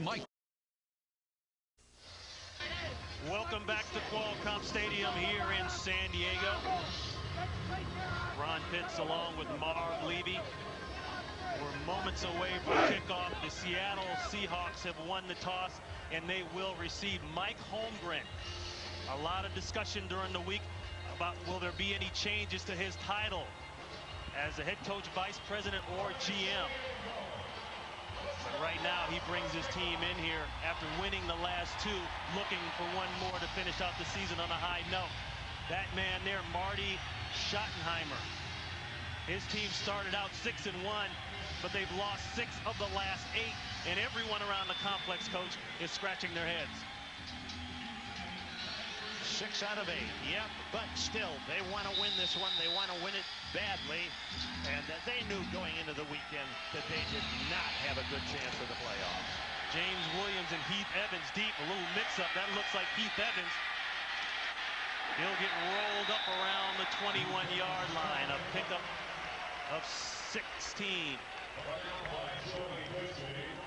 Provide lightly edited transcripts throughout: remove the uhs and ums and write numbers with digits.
Mike. Welcome back to Qualcomm Stadium here in San Diego. Ron Pitts along with Marv Levy. We're moments away from kickoff. The Seattle Seahawks have won the toss, and they will receive Mike Holmgren. A lot of discussion during the week about will there be any changes to his title as the head coach, vice president, or GM. But right now, he brings his team in here after winning the last two, looking for one more to finish out the season on a high note. That man there, Marty Schottenheimer. His team started out 6-1, but they've lost 6 of the last 8, and everyone around the complex, coach, is scratching their heads. 6 out of 8, yep, but still, they want to win this one. They want to win it badly, and they knew going into the weekend that they did not have a good chance for the playoffs. James Williams and Heath Evans deep, a little mix-up. That looks like Heath Evans. He'll get rolled up around the 21-yard line, a pickup of 16.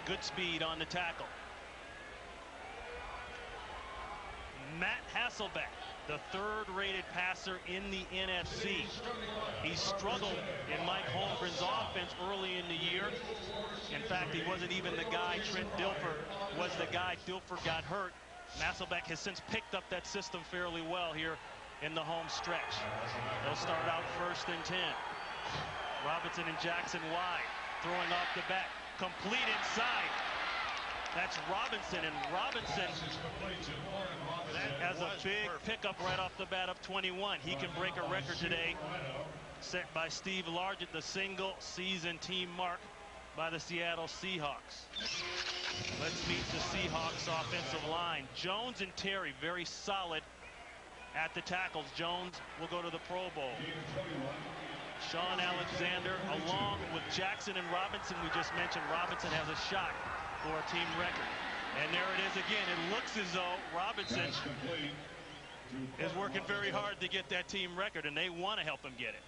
Good speed on the tackle. Matt Hasselbeck, the third-rated passer in the NFC. He struggled in Mike Holmgren's offense early in the year. In fact, he wasn't even the guy. Trent Dilfer was the guy. Dilfer got hurt. Hasselbeck has since picked up that system fairly well here in the home stretch. They'll start out 1st and 10. Robinson and Jackson wide, throwing off the bat, complete inside. That's Robinson, and Robinson has a big pickup right off the bat of 21. He can break a record today set by Steve Largent, the single-season team mark by the Seattle Seahawks. Let's meet the Seahawks offensive line. Jones and Terry, very solid at the tackles. Jones will go to the Pro Bowl. Sean Alexander, along with Jackson and Robinson, we just mentioned, Robinson has a shot for a team record. And there it is again. It looks as though Robinson is working very hard to get that team record, and they want to help him get it.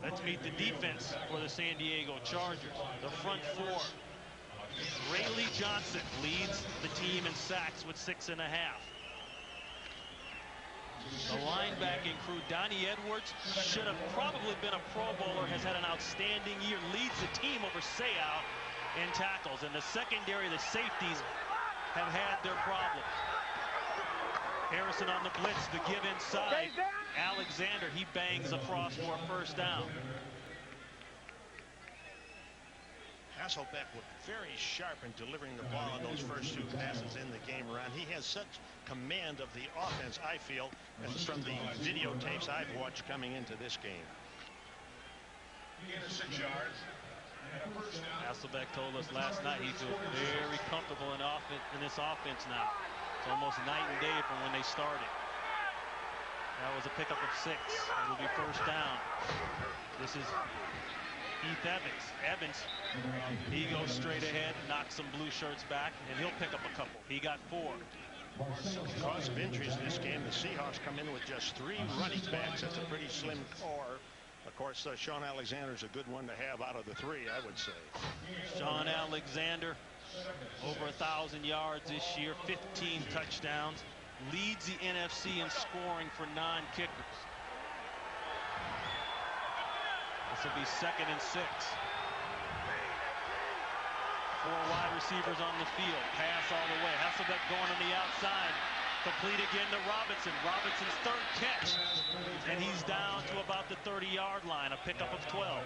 Let's meet the defense for the San Diego Chargers. The front four. Rayleigh Johnson leads the team in sacks with 6.5. The linebacking crew, Donnie Edwards, should have probably been a Pro Bowler, has had an outstanding year, leads the team over Seau in tackles. And the secondary, the safeties, have had their problems. Harrison on the blitz, the give inside. Alexander, he bangs across for a 1st down. Hasselbeck was very sharp in delivering the ball on those first 2 passes in the game, Ron. He has such command of the offense, I feel, and from the videotapes I've watched coming into this game. Hasselbeck told us last night he feels very comfortable in this offense now. It's almost night and day from when they started. That was a pickup of 6. It'll be 1st down. This is Heath Evans. Evans, he goes straight ahead, knocks some blue shirts back, and he'll pick up a couple. He got 4. Because of injuries in this game, the Seahawks come in with just 3 running backs. That's a pretty slim core. Of course, Sean Alexander's a good one to have out of the 3, I would say. Sean Alexander, over 1,000 yards this year, 15 touchdowns, leads the NFC in scoring for non-kickers. This will be 2nd and 6. 4 wide receivers on the field. Pass all the way. Hasselbeck going on the outside. Complete again to Robinson. Robinson's 3rd catch. And he's down to about the 30-yard line. A pickup of 12.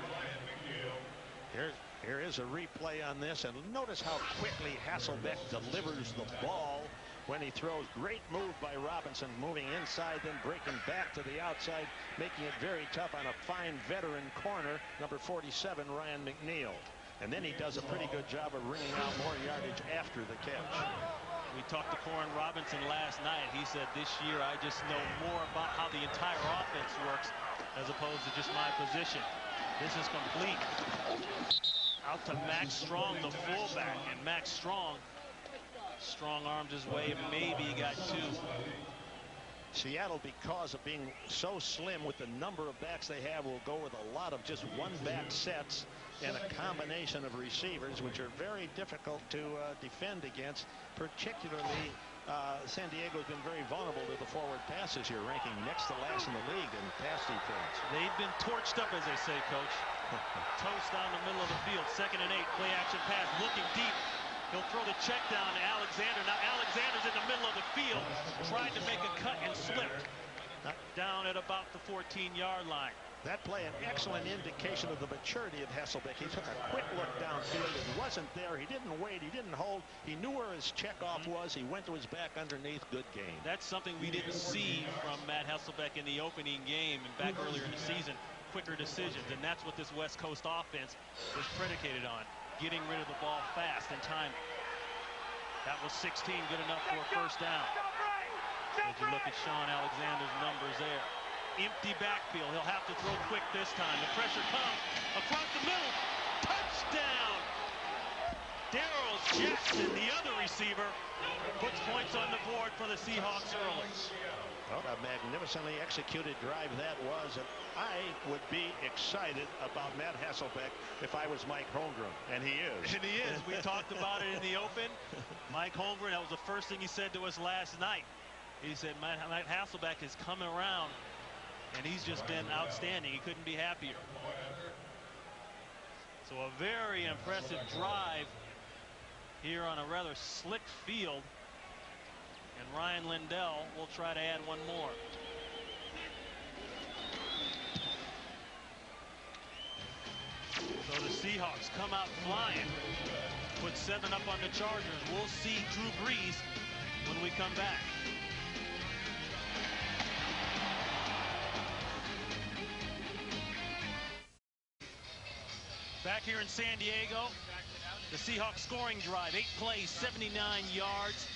Here is a replay on this. And notice how quickly Hasselbeck delivers the ball when he throws. Great move by Robinson, moving inside, then breaking back to the outside, making it very tough on a fine veteran corner, number 47, Ryan McNeil. And then he does a pretty good job of ringing out more yardage after the catch. We talked to Corin Robinson last night. He said, this year I just know more about how the entire offense works as opposed to just my position. This is complete. Out to Max Strong, the fullback. And Max Strong arms his way, maybe he got 2. Seattle, because of being so slim with the number of backs they have, will go with a lot of just 1-back sets. and a combination of receivers which are very difficult to defend against. Particularly, San Diego's been very vulnerable to the forward passes here, ranking next to last in the league in pass defense. They've been torched up, as they say, Coach. Toast down the middle of the field. 2nd and 8. Play action pass. Looking deep. He'll throw the check down to Alexander. Now Alexander's in the middle of the field. Tried to make a cut and slipped. Down at about the 14-yard line. That play, an excellent indication of the maturity of Hasselbeck. He took a quick look downfield. It wasn't there. He didn't wait. He didn't hold. He knew where his checkoff was. He went to his back underneath. Good game. That's something we didn't see from Matt Hasselbeck in the opening game and back earlier in the season. Quicker decisions, and that's what this West Coast offense is predicated on. Getting rid of the ball fast and timing. That was 16, good enough for a first down. As you look at Sean Alexander's numbers there. Empty backfield. He'll have to throw quick this time. The pressure comes across the middle. Touchdown! Darrell Jackson, the other receiver, puts points on the board for the Seahawks early. Well, a magnificently executed drive that was. And I would be excited about Matt Hasselbeck if I was Mike Holmgren, and he is. And he is. We talked about it in the open. Mike Holmgren, that was the first thing he said to us last night. He said, Matt Hasselbeck is coming around, and he's just been outstanding. He couldn't be happier. So a very impressive drive here on a rather slick field. And Ryan Lindell will try to add one more. So the Seahawks come out flying. Put 7 up on the Chargers. We'll see Drew Brees when we come back. Back here in San Diego, the Seahawks scoring drive. 8 plays, 79 yards.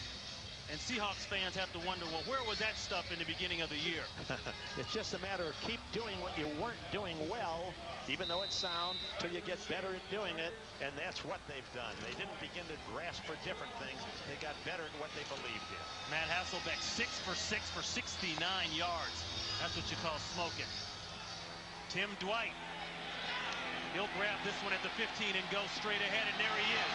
And Seahawks fans have to wonder, well, where was that stuff in the beginning of the year? It's just a matter of keep doing what you weren't doing well, even though it's sound, till you get better at doing it. And that's what they've done. They didn't begin to grasp for different things. They got better at what they believed in. Matt Hasselbeck, 6 for 6 for 69 yards. That's what you call smoking. Tim Dwight. He'll grab this one at the 15 and go straight ahead, and there he is.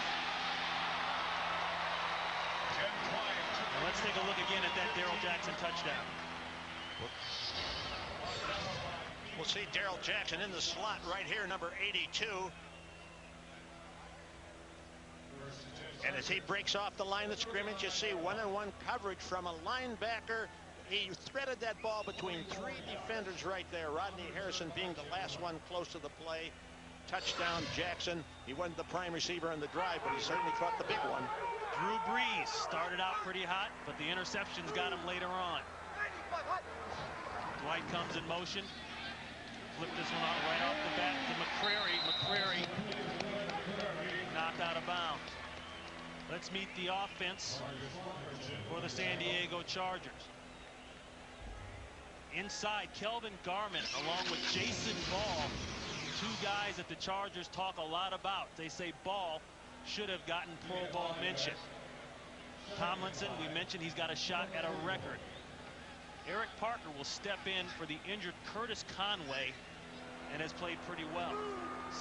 Now let's take a look again at that Darrell Jackson touchdown. We'll see Darrell Jackson in the slot right here, number 82. And as he breaks off the line of scrimmage, you see one-on-one coverage from a linebacker. He threaded that ball between 3 defenders right there. Rodney Harrison being the last one close to the play. Touchdown, Jackson. He wasn't the prime receiver on the drive, but he certainly caught the big one. Drew Brees started out pretty hot, but the interceptions got him later on. Dwight comes in motion. Flip this one out right off the bat to McCrary. McCrary knocked out of bounds. Let's meet the offense for the San Diego Chargers. Inside, Kelvin Garment along with Jason Ball. 2 guys that the Chargers talk a lot about. They say Ball should have gotten Pro Bowl mention. Tomlinson, we mentioned he's got a shot at a record. Eric Parker will step in for the injured Curtis Conway and has played pretty well.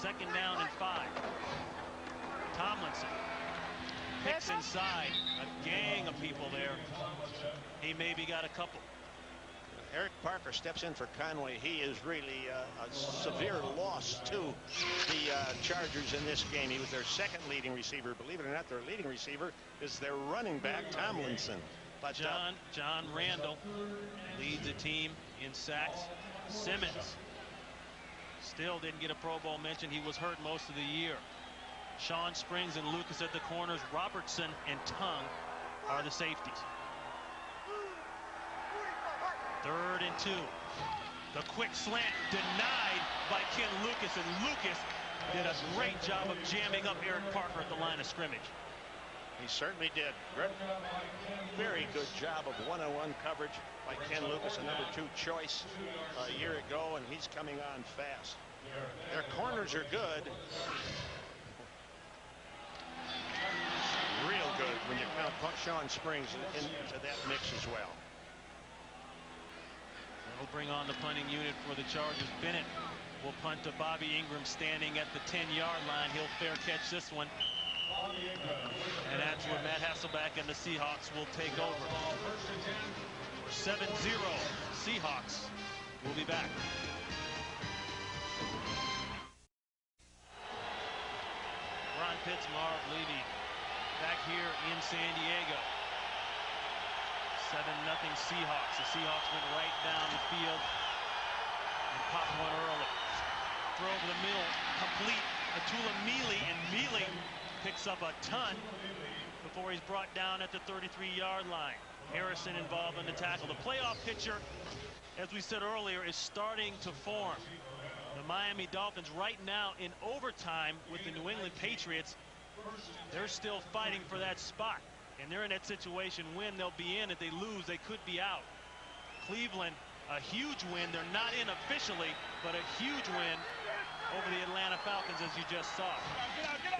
2nd down and 5. Tomlinson picks inside. A gang of people there. He maybe got a couple. Eric Parker steps in for Conway. He is really a severe loss to the Chargers in this game. He was their 2nd leading receiver. Believe it or not, their leading receiver is their running back, Tomlinson. But John Randall leads the team in sacks. Simmons still didn't get a Pro Bowl mention. He was hurt most of the year. Sean Springs and Lucas at the corners. Robertson and Tongue are the safeties. 3rd and 2. The quick slant denied by Ken Lucas, and Lucas did a great job of jamming up Eric Parker at the line of scrimmage. He certainly did. Very good job of one-on-one coverage by Ken Lucas, a number 2 choice a year ago, and he's coming on fast. Their corners are good. Real good when you count Sean Springs into that mix as well. That'll bring on the punting unit for the Chargers. Bennett will punt to Bobby Ingram standing at the 10-yard line. He'll fair catch this one. And that's where Matt Hasselbeck and the Seahawks will take over. 7-0 Seahawks. We'll be back. Ron Pitts, Marv Levy back here in San Diego. 7-0 Seahawks. The Seahawks went right down the field and popped one early. Throw over the middle, complete. Atula Mealy, and Mealy picks up a ton before he's brought down at the 33-yard line. Harrison involved in the tackle. The playoff picture, as we said earlier, is starting to form. The Miami Dolphins right now in overtime with the New England Patriots. They're still fighting for that spot, and they're in that situation. Win, they'll be in. If they lose, they could be out. Cleveland, a huge win. They're not in officially, but a huge win over the Atlanta Falcons, as you just saw.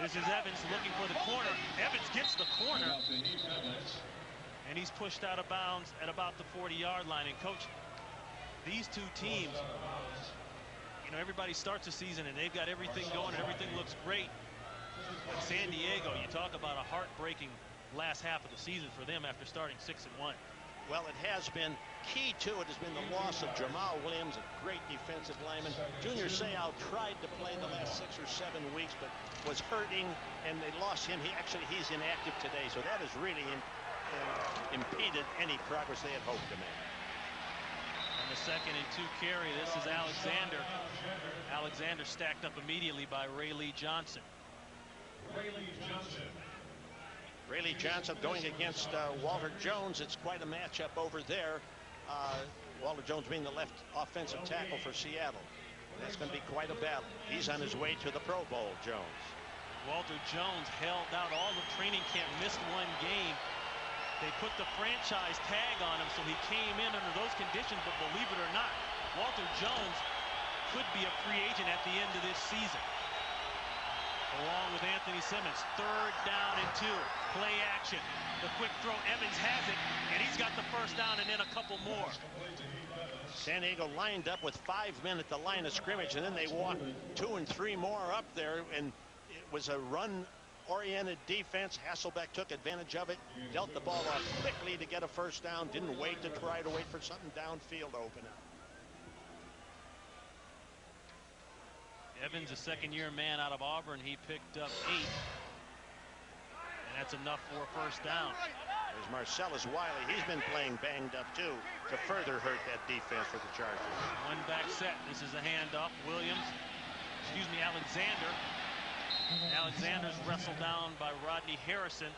This is Evans looking for the corner. Evans gets the corner, and he's pushed out of bounds at about the 40-yard line. And coach, these two teams, you know, everybody starts the season and they've got everything going and everything looks great. But San Diego, you talk about a heartbreaking last half of the season for them after starting 6-1. Well, it has been. Key to it has been the loss of Jamal Williams, a great defensive lineman. Junior Seau tried to play the last 6 or 7 weeks, but was hurting, and they lost him. He's inactive today, so that has really impeded any progress they had hoped to make. On the 2nd and 2 carry, this is Alexander. Alexander stacked up immediately by Ray Lee Johnson. Ray Johnson going against Walter Jones. It's quite a matchup over there. Walter Jones being the left offensive tackle for Seattle. That's going to be quite a battle. He's on his way to the Pro Bowl, Jones. Walter Jones held out all the training camp, missed one game. They put the franchise tag on him, so he came in under those conditions, but believe it or not, Walter Jones could be a free agent at the end of this season. Along with Anthony Simmons. 3rd down and 2. Play action. The quick throw. Evans has it, and he's got the first down and then a couple more. San Diego lined up with 5 men at the line of scrimmage, and then they walked 2 and 3 more up there, and it was a run-oriented defense. Hasselbeck took advantage of it, dealt the ball off quickly to get a first down, didn't wait to try to wait for something downfield to open up. Evans, a second-year man out of Auburn. He picked up 8. And that's enough for a first down. There's Marcellus Wiley. He's been playing banged up, too, to further hurt that defense for the Chargers. One back set. This is a handoff. Alexander. Alexander's wrestled down by Rodney Harrison.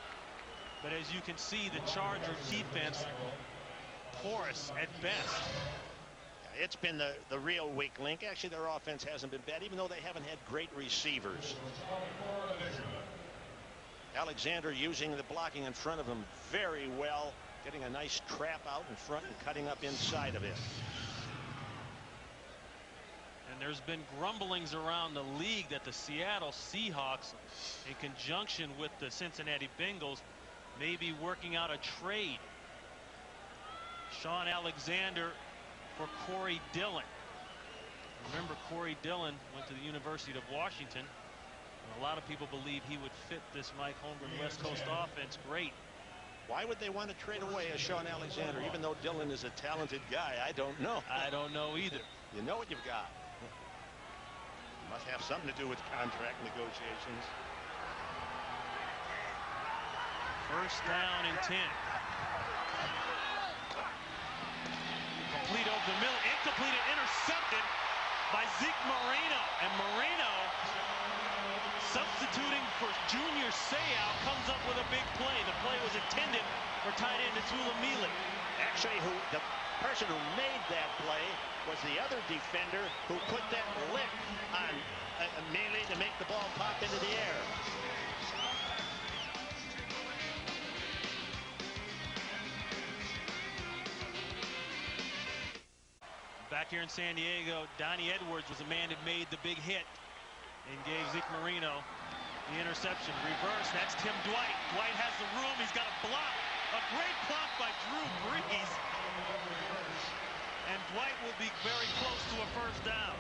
But as you can see, the Charger defense porous at best. It's been the real weak link. Actually, their offense hasn't been bad, even though they haven't had great receivers. Alexander using the blocking in front of him very well, getting a nice trap out in front and cutting up inside of it. And there's been grumblings around the league that the Seattle Seahawks, in conjunction with the Cincinnati Bengals, may be working out a trade. Sean Alexander for Corey Dillon. Remember, Corey Dillon went to the University of Washington. And a lot of people believe he would fit this Mike Holmgren West Coast offense great. Why would they want to trade away a Sean Alexander, even though Dillon is a talented guy? I don't know. I don't know either. You know what you've got. Must have something to do with contract negotiations. 1st down and 10. Complete over the middle, incomplete and intercepted by Zeke Moreno. And Moreno, substituting for Junior Seau, comes up with a big play. The play was intended for tight end Atula Mealy. Actually, the person who made that play was the other defender who put that lick on Mealy to make the ball pop into the air. Back here in San Diego, Donnie Edwards was the man that made the big hit and gave Zeke Moreno the interception. Reverse, that's Tim Dwight. Dwight has the room, he's got a block. A great block by Drew Brees. And Dwight will be very close to a first down.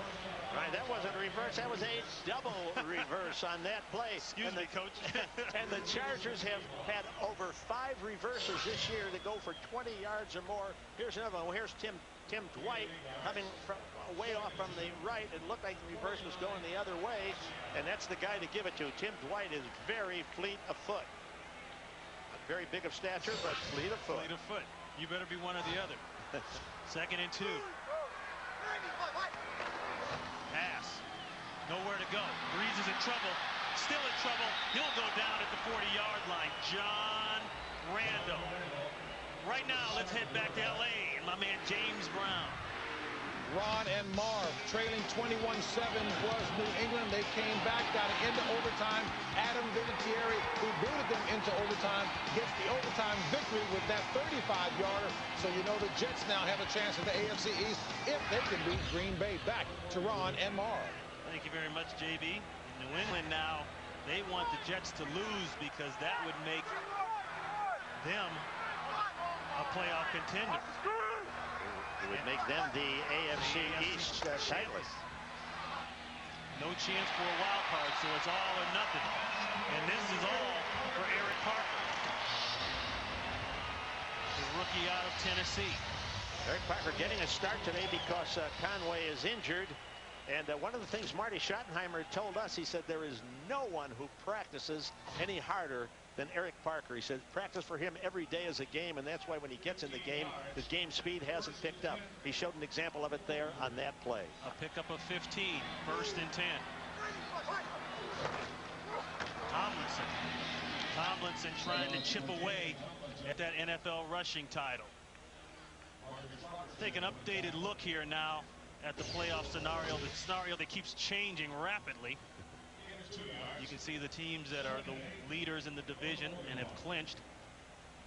Right, that wasn't reverse. That was a double reverse on that play. Excuse me, Coach. And the Chargers have had over 5 reverses this year to go for 20 yards or more. Here's another one. Well, here's Tim Dwight coming from way off from the right. It looked like the reverse was going the other way, and that's the guy to give it to. Tim Dwight is very fleet of foot. Not very big of stature, but fleet of foot. Fleet of foot. You better be one or the other. 2nd and 2. Pass. Nowhere to go. Breeze is in trouble. Still in trouble. He'll go down at the 40-yard line. John Rando. Right now, let's head back to L.A. and my man James Brown. Ron and Marv trailing 21-7 was New England. They came back, got it into overtime. Adam Vinatieri, who booted them into overtime, gets the overtime victory with that 35-yarder. So you know the Jets now have a chance at the AFC East if they can beat Green Bay. Back to Ron and Marv. Thank you very much, JB. In New England now, they want the Jets to lose because that would make them a playoff contender. It would make them the AFC East titles. No chance for a wild card, so it's all or nothing. And this is all for Eric Parker, the rookie out of Tennessee. Eric Parker getting a start today because Conway is injured. And one of the things Marty Schottenheimer told us, he said there is no one who practices any harder than Eric Parker. He said practice for him every day is a game, and that's why when he gets in the game, his game speed hasn't picked up. He showed an example of it there on that play. A pickup of 15, 1st and 10. Tomlinson trying to chip away at that NFL rushing title. Take an updated look here now at the playoff scenario. The scenario that keeps changing rapidly. You can see the teams that are the leaders in the division and have clinched,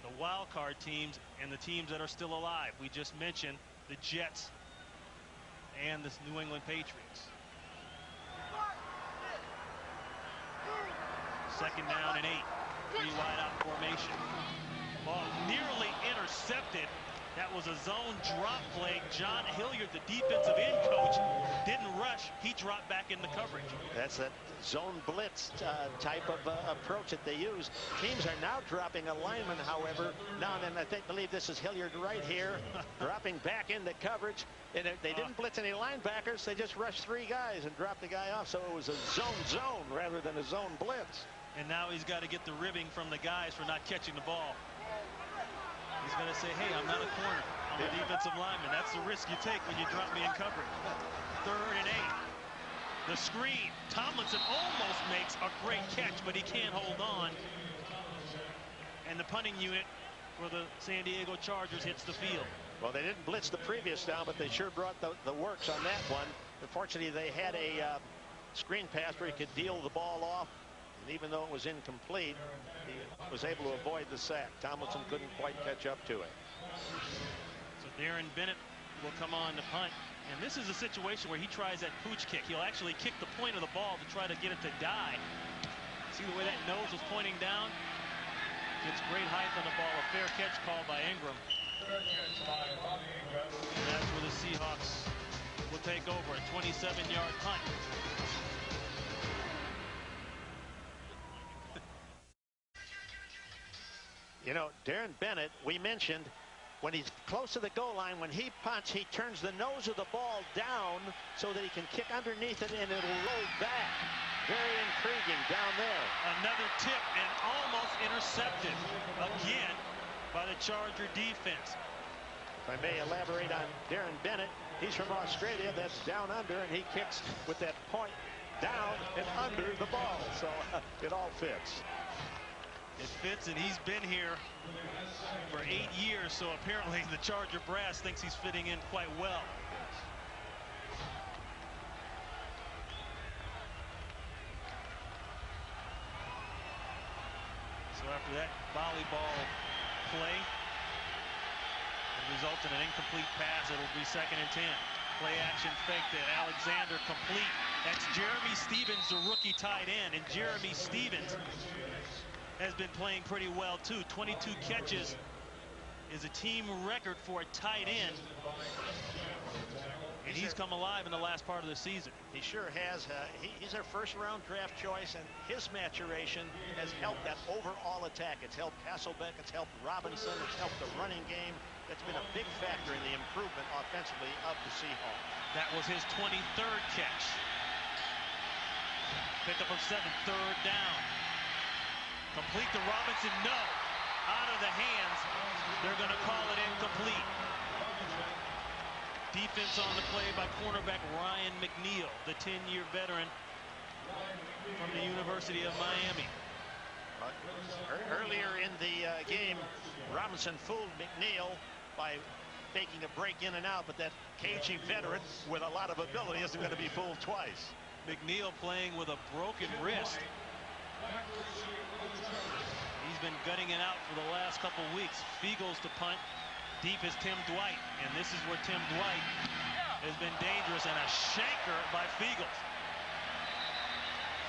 the wild card teams and the teams that are still alive. We just mentioned the Jets and the New England Patriots. 2nd down and 8. 3 wide out formation. Ball nearly intercepted. That was a zone drop play. John Hilliard, the defensive end coach, didn't rush. He dropped back in the coverage. That's that zone blitz type of approach that they use. Teams are now dropping a lineman, however. Now and then I believe this is Hilliard right here, dropping back into coverage. And they didn't blitz any linebackers. They just rushed 3 guys and dropped the guy off. So it was a zone rather than a zone blitz. And now he's got to get the ribbing from the guys for not catching the ball. He's going to say, hey, I'm not a corner. I'm a defensive lineman. That's the risk you take when you drop me in coverage. 3rd and 8. The screen. Tomlinson almost makes a great catch, but he can't hold on. And the punting unit for the San Diego Chargers hits the field. Well, they didn't blitz the previous down, but they sure brought the works on that one. Unfortunately, they had a screen pass where he could deal the ball off. And even though it was incomplete, he was able to avoid the sack. Tomlinson couldn't quite catch up to it. So Darren Bennett will come on to punt. And this is a situation where he tries that pooch kick. He'll actually kick the point of the ball to try to get it to die. See the way that nose was pointing down? Gets great height on the ball. A fair catch called by Ingram. And that's where the Seahawks will take over. A 27-yard punt. You know, Darren Bennett, we mentioned, when he's close to the goal line, when he punts, he turns the nose of the ball down so that he can kick underneath it and it'll roll back. Very intriguing down there. Another tip and almost intercepted again by the Charger defense. If I may elaborate on Darren Bennett, he's from Australia. That's down under, and he kicks with that point down and under the ball. So it all fits. It fits, and he's been here for 8 years, so apparently the Charger brass thinks he's fitting in quite well. So after that volleyball play, it results in an incomplete pass. It'll be 2nd and 10. Play action fake to Alexander, complete. That's Jeremy Stevens, the rookie tight end, and Jeremy Stevens has been playing pretty well too. 22 catches is a team record for a tight end. And he's come alive in the last part of the season. He sure has. He's our first-round draft choice, and his maturation has helped that overall attack. It's helped Hasselbeck, it's helped Robinson, it's helped the running game. That's been a big factor in the improvement offensively of the Seahawks. That was his 23rd catch. Pick up of 7, 3rd down. Complete to Robinson, no. Out of the hands. They're going to call it incomplete. Defense on the play by cornerback Ryan McNeil, the 10-year veteran from the University of Miami. Earlier in the game, Robinson fooled McNeil by faking a break in and out, but that cagey veteran with a lot of ability isn't going to be fooled twice. McNeil playing with a broken wrist. He's been gutting it out for the last couple weeks. Fiegels to punt. Deep is Tim Dwight, and this is where Tim Dwight has been dangerous, and a shanker by Fiegels.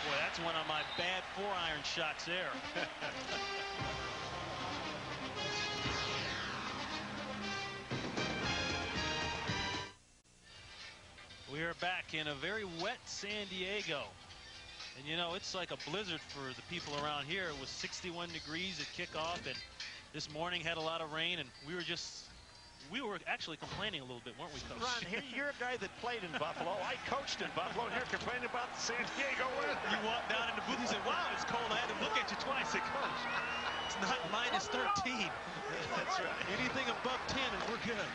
Boy, that's one of my bad 4-iron shots there. We are back in a very wet San Diego. And you know, it's like a blizzard for the people around here. It was 61 degrees at kickoff, and this morning had a lot of rain, and we were actually complaining a little bit, weren't we, Coach? Ron, here you're a guy that played in Buffalo. I coached in Buffalo, and you're complaining about the San Diego weather. You walked down in the booth and said, wow, it's cold. I had to look at you twice. I said, Coach, it's not minus 13. That's right. Anything above 10 and we're good.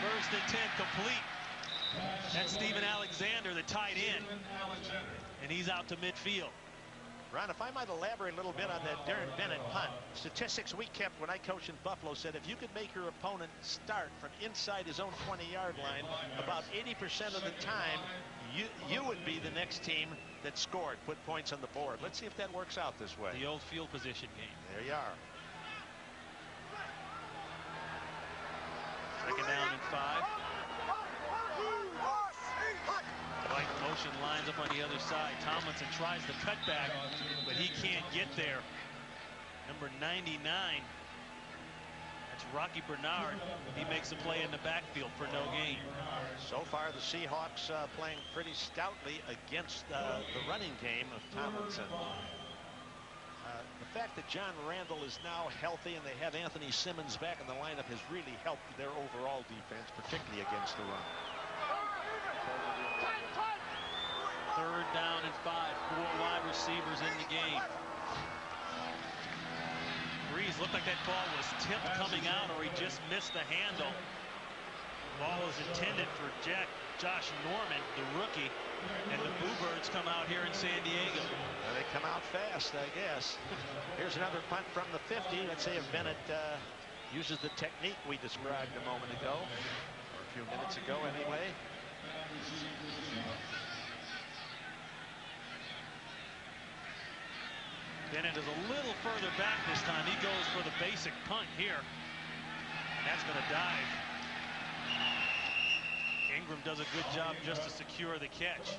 First and 10 complete. That's Steven Alexander, the tight end. And he's out to midfield. Ron, if I might elaborate a little bit on that Darren Bennett punt, statistics we kept when I coached in Buffalo said if you could make your opponent start from inside his own 20-yard line, about 80% of the time, you would be the next team that scored, put points on the board. Let's see if that works out this way. The old field position game. There you are. 2nd down and 5. White motion lines up on the other side. Tomlinson tries the cutback, but he can't get there. Number 99. That's Rocky Bernard. He makes a play in the backfield for no gain. So far, the Seahawks playing pretty stoutly against the running game of Tomlinson. The fact that John Randall is now healthy and they have Anthony Simmons back in the lineup has really helped their overall defense, particularly against the run. 3rd down and 5. 4 wide receivers in the game. Breeze looked like that ball was tipped coming out, or he just missed the handle. Ball is intended for Josh Norman, the rookie, and the Bluebirds come out here in San Diego. Well, they come out fast, I guess. Here's another punt from the 50. Let's see if Bennett uses the technique we described a moment ago, or a few minutes ago anyway. Bennett is a little further back this time. He goes for the basic punt here. And that's going to dive. Ingram does a good job just to secure the catch.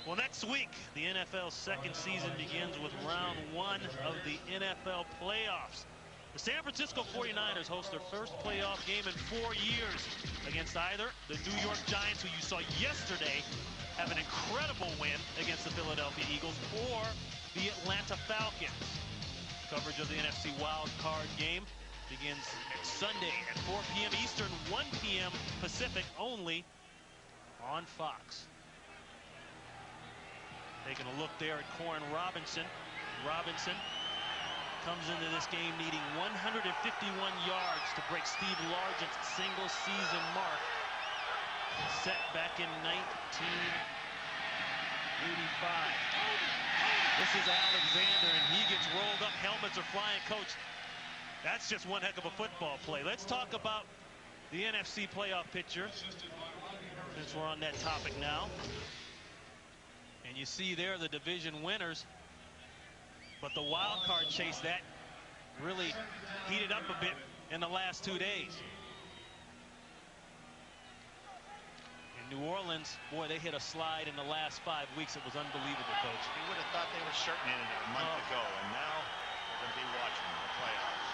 Well, next week, the NFL's second season begins with round 1 of the NFL playoffs. The San Francisco 49ers host their first playoff game in 4 years against either the New York Giants, who you saw yesterday have an incredible win against the Philadelphia Eagles, or the Atlanta Falcons. Coverage of the NFC wild card game begins next Sunday at 4 p.m. Eastern, 1 p.m. Pacific, only on Fox. Taking a look there at Corin Robinson. Robinson comes into this game needing 151 yards to break Steve Largent's single-season mark, set back in 1985. This is Alexander, and he gets rolled up. Helmets are flying. Coach, that's just one heck of a football play. Let's talk about the NFC playoff picture, since we're on that topic now. And you see there the division winners, but the wild card chase, that really heated up a bit in the last 2 days. New Orleans, boy, they hit a slide in the last 5 weeks. It was unbelievable, Coach. You would have thought they were certain in it a month ago, and now we're going to be watching the playoffs.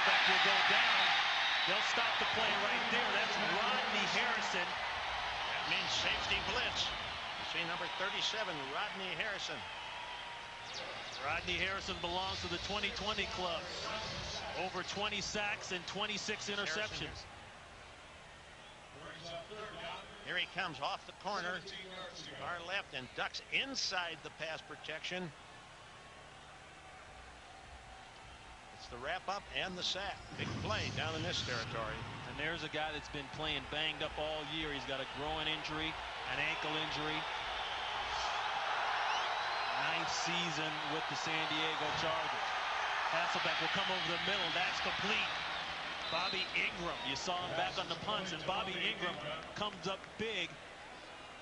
Hasselbeck will go down. They'll stop the play right there. That's Rodney Harrison. That means safety blitz. You see number 37, Rodney Harrison. Rodney Harrison belongs to the 2020 club. Over 20 sacks and 26 interceptions. Here he comes off the corner, far left, and ducks inside the pass protection. It's the wrap-up and the sack. Big play down in this territory. And there's a guy that's been playing banged up all year. He's got a groin injury, an ankle injury. 9th season with the San Diego Chargers. Hasselbeck will come over the middle. That's complete. Bobby Ingram, you saw him back on the punts, and Bobby Ingram comes up big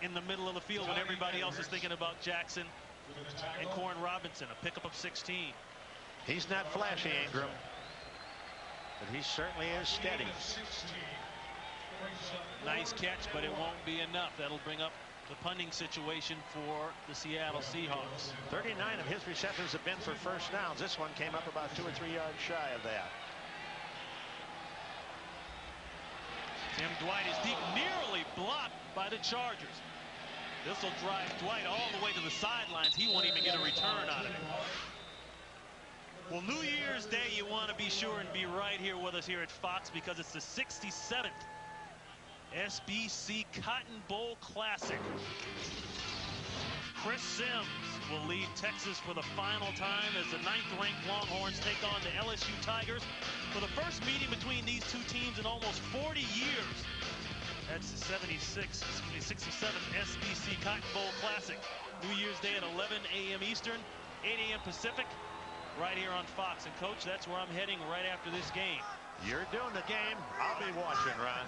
in the middle of the field when everybody else is thinking about Jackson and Corn Robinson. A pickup of 16. He's not flashy, Ingram, but he certainly is steady. Nice catch, but it won't be enough. That'll bring up the punting situation for the Seattle Seahawks. 39 of his receptions have been for first downs. This one came up about 2 or 3 yards shy of that. Tim Dwight is deep, nearly blocked by the Chargers. This will drive Dwight all the way to the sidelines. He won't even get a return out of it. Well, New Year's Day, you want to be sure and be right here with us here at Fox, because it's the 67th SBC Cotton Bowl Classic. Chris Sims will lead Texas for the final time as the 9th-ranked Longhorns take on the LSU Tigers for the first meeting between these two teams in almost 40 years. That's the 67th SBC Cotton Bowl Classic. New Year's Day at 11 a.m. Eastern, 8 a.m. Pacific, right here on Fox. And, Coach, that's where I'm heading right after this game. You're doing the game. I'll be watching, Ron.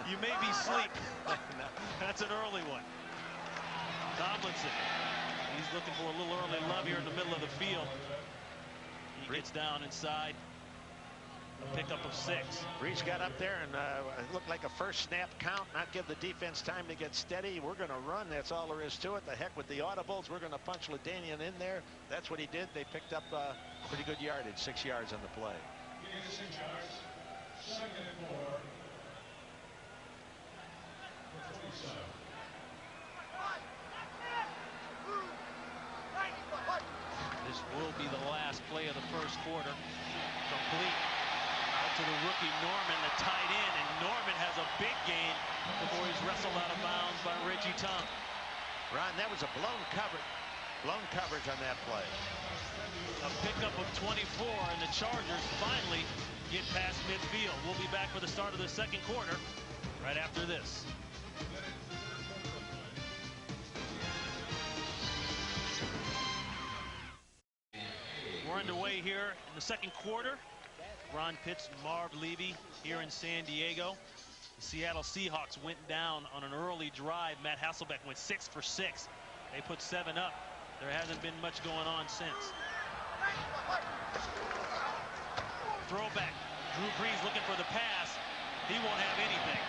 You may be asleep. That's an early one. Tomlinson. He's looking for a little early love here in the middle of the field. He gets down inside. A pickup of 6. Brees got up there and it looked like a first snap count, not give the defense time to get steady. We're going to run. That's all there is to it. The heck with the audibles. We're going to punch LaDainian in there. That's what he did. They picked up pretty good yardage, 6 yards on the play. This will be the last play of the first quarter. Complete out to the rookie Norman, the tight end, and Norman has a big gain before he's wrestled out of bounds by Reggie Tongue. Ron, that was a blown coverage on that play. A pickup of 24, and the Chargers finally get past midfield. We'll be back for the start of the second quarter right after this. We're underway here in the second quarter. Ron Pitts, Marv Levy here in San Diego. The Seattle Seahawks went down on an early drive. Matt Hasselbeck went 6 for 6. They put 7 up. There hasn't been much going on since. Throwback. Drew Brees looking for the pass. He won't have anything.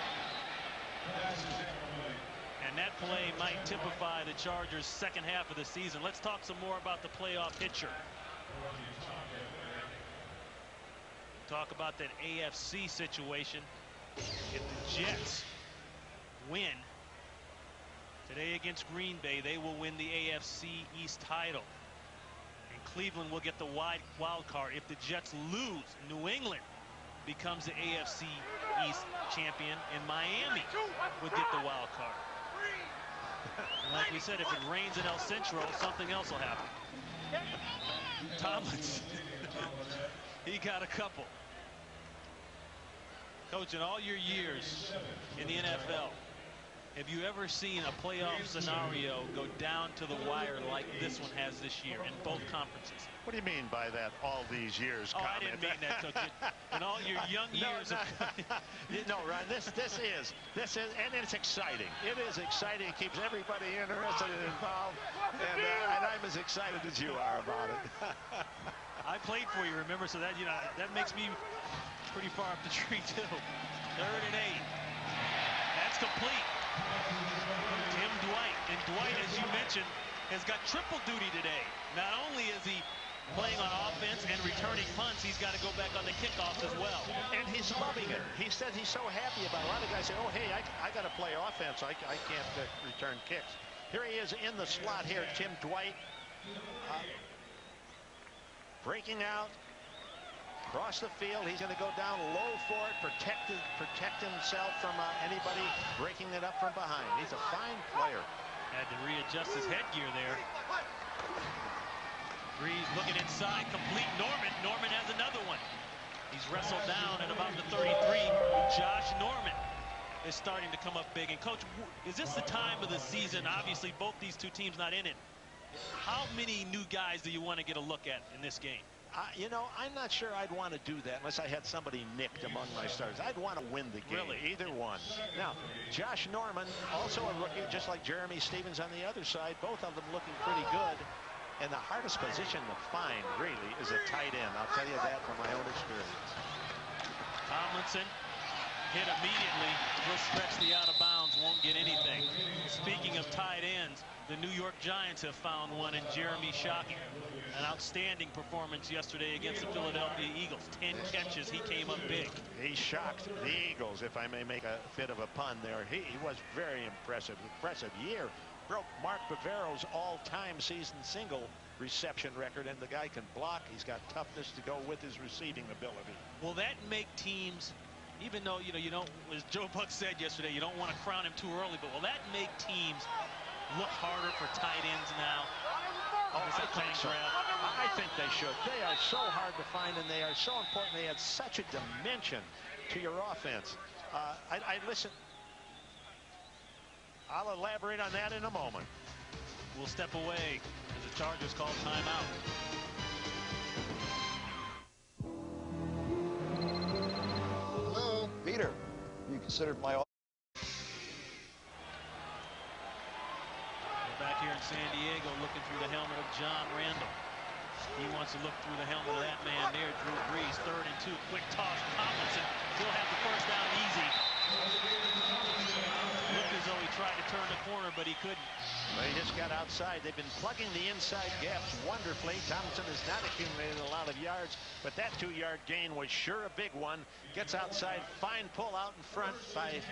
And that play might typify the Chargers' second half of the season. Let's talk some more about the playoff picture. Talk about that AFC situation. If the Jets win today against Green Bay, they will win the AFC East title. And Cleveland will get the wild card. If the Jets lose, New England becomes the AFC East champion, and Miami would get the wild card. And like we said, if it rains in El Centro, something else will happen. Tomlinson, he got a couple. Coach, in all your years in the NFL, have you ever seen a playoff scenario go down to the wire like this one has this year in both conferences? What do you mean by that, all these years? Oh, I didn't mean that, Coach. In all your young years. No, Ron, this is, and it's exciting. It is exciting. It keeps everybody interested and involved, and I'm as excited as you are about it. I played for you, remember, so that, you know, that makes me pretty far up the tree, too. 3rd and 8. That's complete. Tim Dwight. And Dwight, as you mentioned, has got triple duty today. Not only is he playing on offense and returning punts, he's got to go back on the kickoffs as well. And he's loving it. He said he's so happy about it. A lot of guys say, oh, hey, I got to play offense. I can't return kicks. Here he is in the slot here, Tim Dwight. Breaking out. Across the field, he's going to go down low for it, protect himself from anybody breaking it up from behind. He's a fine player. Had to readjust his headgear there. Breeze looking inside, complete Norman. Norman has another one. He's wrestled down at about the 33. Josh Norman is starting to come up big. And Coach, is this the time of the season? Obviously, both these two teams not in it. How many new guys do you want to get a look at in this game? You know, I'm not sure I'd want to do that unless I had somebody nicked among my starters. I'd want to win the game, really? Either one. Now, Josh Norman, also a rookie, just like Jeremy Stevens on the other side, both of them looking pretty good. And the hardest position to find, really, is a tight end. I'll tell you that from my own experience. Tomlinson hit immediately. Will stretch the out of bounds, won't get anything. Speaking of tight ends, the New York Giants have found one in Jeremy Shockey. An outstanding performance yesterday against the Philadelphia Eagles. 10 catches. He came up big. He shocked the Eagles, if I may make a bit of a pun there. He was very impressive. Impressive year. Broke Mark Bavaro's all-time season single reception record, and the guy can block. He's got toughness to go with his receiving ability. Will that make teams, even though, you don't, as Joe Buck said yesterday, you don't want to crown him too early, but will that make teams look harder for tight ends now? Oh, I think so. I think they should. They are so hard to find, and they are so important. They add such a dimension to your offense. Listen. I'll elaborate on that in a moment. We'll step away as the Chargers call timeout. Hello, Peter. You considered my. Back here in San Diego, looking through the helmet of John Randall. He wants to look through the helmet of that man there, Drew Brees. 3rd and 2. Quick toss. Tomlinson. He'll have the first down easy. Looked as though he tried to turn the corner, but he couldn't. Well, he just got outside. They've been plugging the inside gaps wonderfully. Tomlinson has not accumulated a lot of yards, but that 2-yard gain was sure a big one. Gets outside. Fine pull out in front by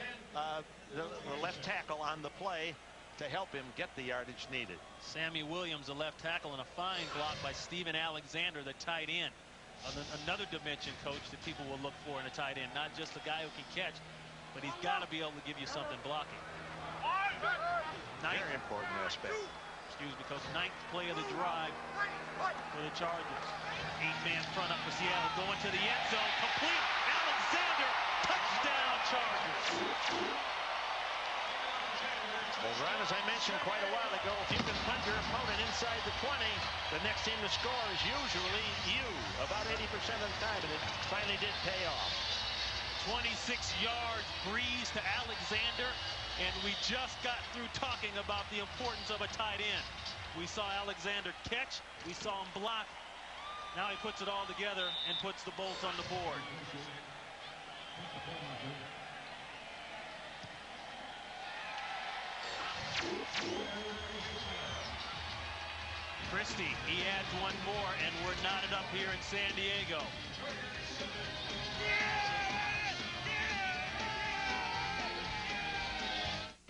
the left tackle on the play to help him get the yardage needed. Sammy Williams, the left tackle, and a fine block by Steven Alexander, the tight end. Another dimension, Coach, that people will look for in a tight end. Not just a guy who can catch, but he's got to be able to give you something blocking. Very important aspect. Excuse me, Coach. 9th play of the drive for the Chargers. 8-man front up for Seattle. Going to the end zone. Complete. Alexander. Touchdown, Chargers. Well, Ron, as I mentioned quite a while ago, if you can punt your opponent inside the 20, the next team to score is usually you, about 80% of the time, and it finally did pay off. 26 yards, Breeze to Alexander, and we just got through talking about the importance of a tight end. We saw Alexander catch, we saw him block. Now he puts it all together and puts the Bolts on the board. Christie, he adds one more, and we're knotted up here in San Diego.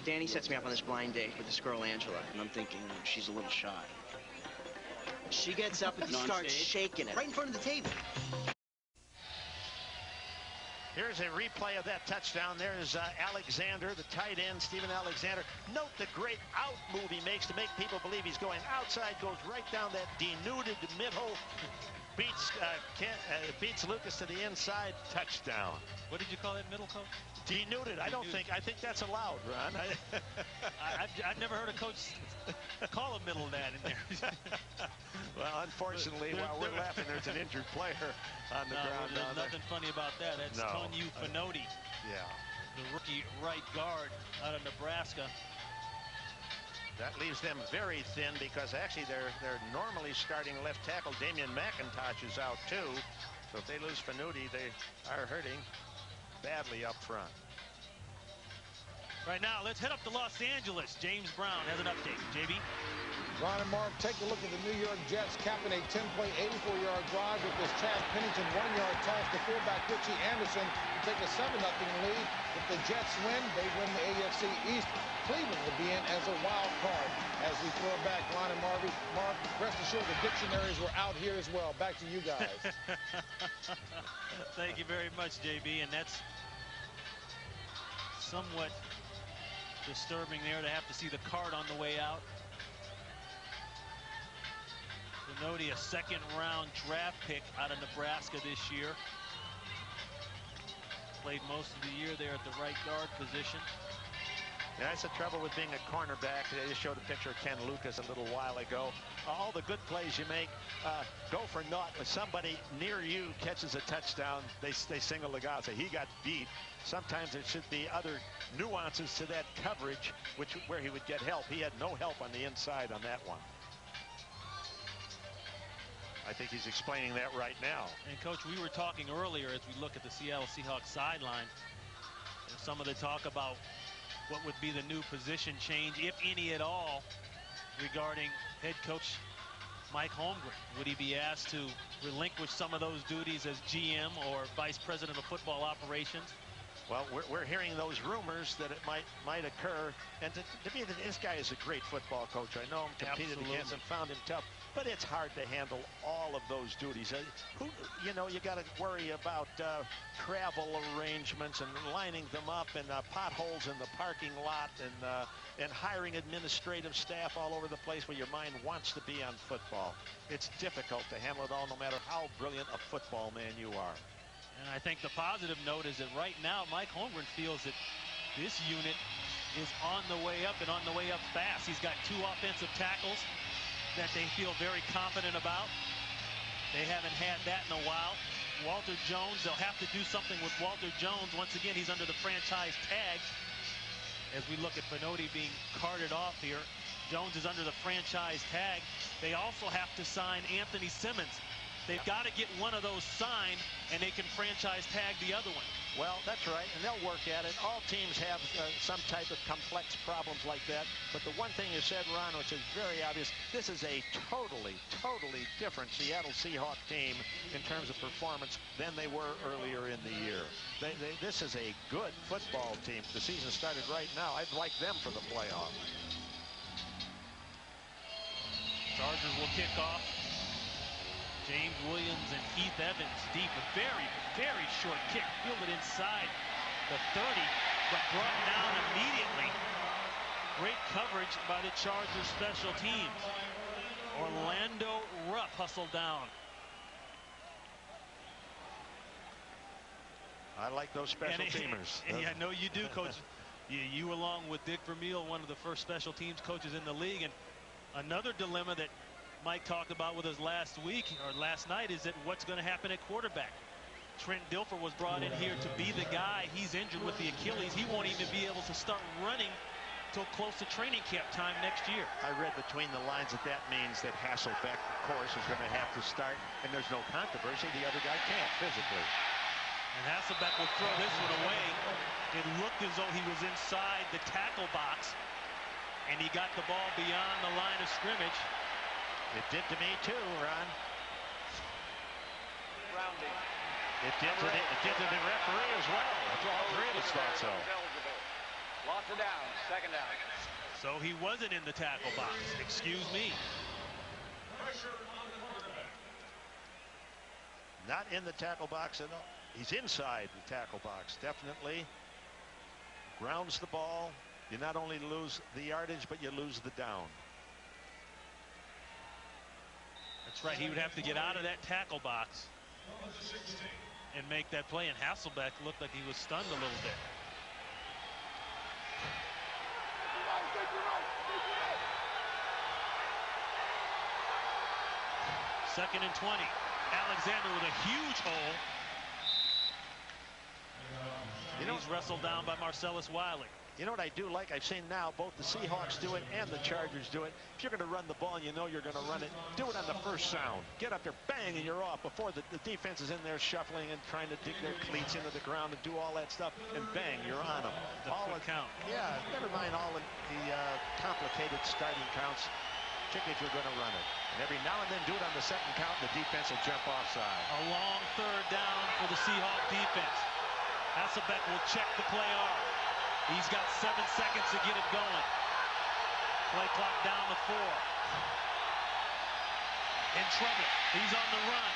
Danny sets me up on this blind date with this girl, Angela, and I'm thinking she's a little shy. She gets up and starts shaking it right in front of the table. Here's a replay of that touchdown. There's Alexander, the tight end, Steven Alexander. Note the great out move he makes to make people believe he's going outside, goes right down that denuded middle, beats Lucas to the inside, touchdown. What did you call that middle, Coach? Denuded. I think that's allowed, Ron. I've never heard a coach call a middle that in there. Well, unfortunately, while we're laughing, there's an injured player on the ground. There's nothing funny about that. That's Tony Finotti. Yeah. The rookie right guard out of Nebraska. That leaves them very thin because actually they're normally starting left tackle. Damian McIntosh is out too. So if they lose Finotti, they are hurting badly up front. Right now, let's head up to Los Angeles. James Brown has an update. JB? Ron and Mark, take a look at the New York Jets capping a 10-play, 84-yard drive with this Chad Pennington 1-yard toss to fullback Richie Anderson to take a 7-0 lead. If the Jets win, they win the AFC East. Cleveland will be in as a wild card. As we throw back, Ron and Mark, rest assured the dictionaries were out here as well. Back to you guys. Thank you very much, JB. And that's somewhat disturbing there to have to see the card on the way out. Benoti, a second-round draft pick out of Nebraska this year. Played most of the year there at the right guard position. Yeah, that's the trouble with being a cornerback. They just showed a picture of Ken Lucas a little while ago. All the good plays you make go for naught. When somebody near you catches a touchdown, they single the guy, say he got beat. Sometimes there should be other nuances to that coverage, where he would get help. He had no help on the inside on that one. I think he's explaining that right now. And Coach, we were talking earlier as we look at the Seattle Seahawks sideline, and some of the talk about what would be the new position change, if any at all, regarding head coach Mike Holmgren. Would he be asked to relinquish some of those duties as GM or vice president of football operations? Well, we're hearing those rumors that it might occur. And to me, this guy is a great football coach. I know him, competed against him, found him tough. But it's hard to handle all of those duties. You got to worry about travel arrangements and lining them up, and potholes in the parking lot, and hiring administrative staff all over the place where your mind wants to be on football. It's difficult to handle it all, no matter how brilliant a football man you are. And I think the positive note is that right now Mike Holmgren feels that this unit is on the way up, and on the way up fast. He's got 2 offensive tackles that they feel very confident about. They haven't had that in a while. Walter Jones, they'll have to do something with Walter Jones. Once again, he's under the franchise tag. As we look at Benoti being carted off here, Jones is under the franchise tag. They also have to sign Anthony Simmons. They've got to get one of those signed, and they can franchise tag the other one. Well, that's right, and they'll work at it. All teams have some type of complex problems like that. But the one thing you said, Ron, which is very obvious, this is a totally different Seattle Seahawks team in terms of performance than they were earlier in the year. This is a good football team. The season started right now. I'd like them for the playoffs. Chargers will kick off. James Williams and Heath Evans deep. A very short kick. Fielded inside the 30, but brought down immediately. Great coverage by the Chargers special teams. Orlando Rupp hustled down. I like those special teamers. Yeah, I know you do, Coach. You along with Dick Vermeil, one of the first special teams coaches in the league. And another dilemma that Mike talked about with us last night is that what's going to happen at quarterback. Trent Dilfer was brought in here to be the guy. He's injured with the Achilles. He won't even be able to start running till close to training camp time next year. I read between the lines that means that Hasselbeck, of course, is going to have to start, and there's no controversy. The other guy can't physically. And Hasselbeck will throw this one away. It looked as though he was inside the tackle box, and he got the ball beyond the line of scrimmage. It did to me too, Ron. Grounding. It did to the referee as well. All 3 of us thought so. Lots of down. Second down. So he wasn't in the tackle box. Excuse me. Not in the tackle box at all. He's inside the tackle box, definitely. Grounds the ball. You not only lose the yardage, but you lose the down. That's right. He would have to get out of that tackle box and make that play. And Hasselbeck looked like he was stunned a little bit. Second and 20. Alexander with a huge hole. He's wrestled down by Marcellus Wiley. You know what I do like? I've seen now both the Seahawks do it and the Chargers do it. If you're going to run the ball and you know you're going to run it, do it on the first sound. Get up there, bang, and you're off before the defense is in there shuffling and trying to dig their cleats into the ground and do all that stuff, and bang, you're on them. The count. Yeah, never mind all the complicated starting counts. particularly if you're going to run it. And every now and then do it on the second count, and the defense will jump offside. A long third down for the Seahawk defense. Hasselbeck will check the play off. He's got 7 seconds to get it going. Play clock down to 4. In trouble. He's on the run.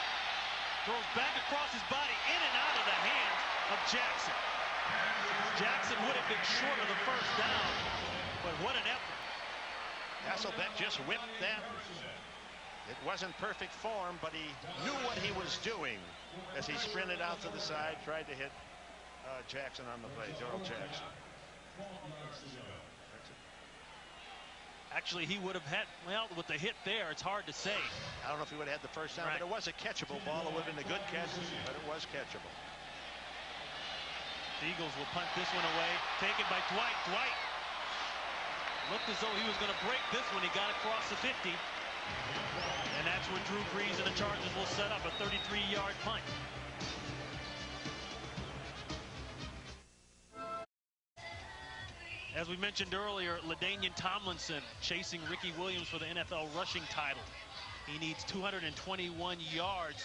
Throws back across his body, in and out of the hands of Jackson. Jackson would have been short of the first down, but what an effort. Hasselbeck just whipped that. It wasn't perfect form, but he knew what he was doing as he sprinted out to the side, tried to hit Jackson on the play, Darrell Jackson. Actually, he would have had, well, with the hit there, it's hard to say. I don't know if he would have had the first down, but it was a catchable ball. It would have been a good catch, but it was catchable. The Eagles will punt this one away. Taken by Dwight. Dwight looked as though he was going to break this one. He got across the 50. And that's where Drew Brees and the Chargers will set up a 33-yard punt. As we mentioned earlier, LaDainian Tomlinson chasing Ricky Williams for the NFL rushing title. He needs 221 yards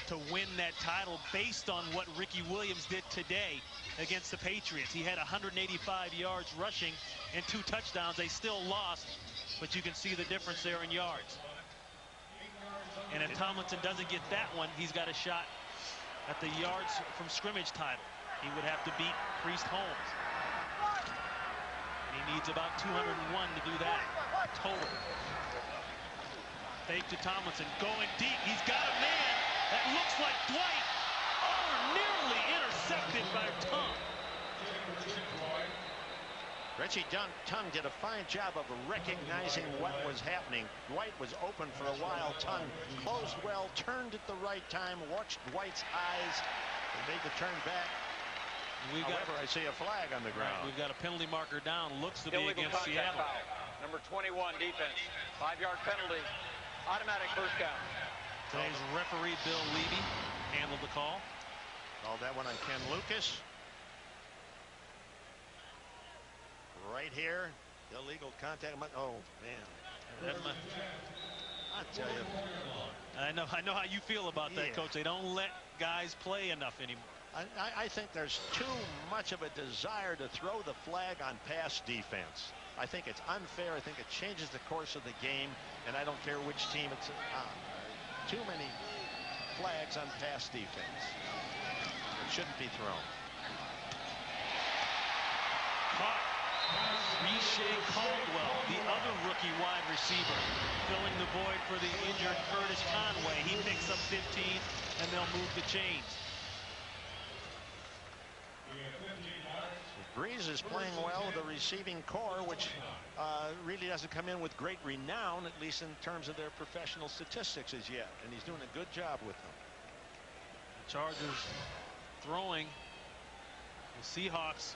to win that title based on what Ricky Williams did today against the Patriots. He had 185 yards rushing and 2 touchdowns. They still lost, but you can see the difference there in yards. And if Tomlinson doesn't get that one, he's got a shot at the yards from scrimmage title. He would have to beat Priest Holmes. And he needs about 201 to do that total. Fake to Tomlinson, going deep. He's got a man that looks like Dwight. Oh, nearly intercepted by Tongue. Richie Tongue did a fine job of recognizing what was happening. Dwight was open for a while. Tongue closed well, turned at the right time, watched Dwight's eyes, and made the turn back. However, I see a flag on the ground. We've got a penalty marker down. Looks to be Illegal against Seattle. foul. Number 21 defense. 5-yard penalty. Automatic first down. Today's referee Bill Levy handled the call. Called that one on Ken Lucas. Right here, illegal contact. Oh man, I tell you, I know how you feel about that, Coach. They don't let guys play enough anymore. I think there's too much of a desire to throw the flag on pass defense. I think it's unfair. I think it changes the course of the game, and I don't care which team it's on. Too many flags on pass defense. It shouldn't be thrown. Caught. Riche Caldwell, the other rookie wide receiver, filling the void for the injured Curtis Conway. He picks up 15, and they'll move the chains. Brees is playing well with the receiving core, which really doesn't come in with great renown, at least in terms of their professional statistics as yet. And he's doing a good job with them. The Chargers throwing. The Seahawks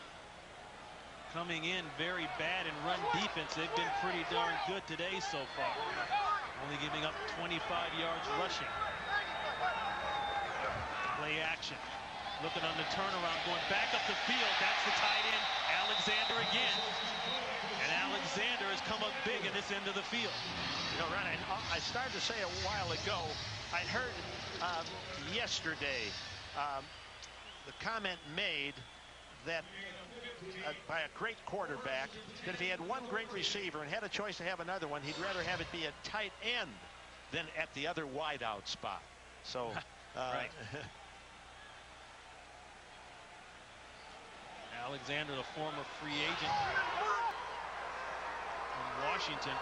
coming in very bad in run defense. They've been pretty darn good today so far. Only giving up 25 yards rushing. Play action. Looking on the turnaround, going back up the field. That's the tight end, Alexander again. And Alexander has come up big in this end of the field. You know, Ron, I started to say a while ago, I heard yesterday the comment made that by a great quarterback, that if he had one great receiver and had a choice to have another one, he'd rather have it be a tight end than at the other wideout spot. So, right. Alexander, the former free agent from Washington,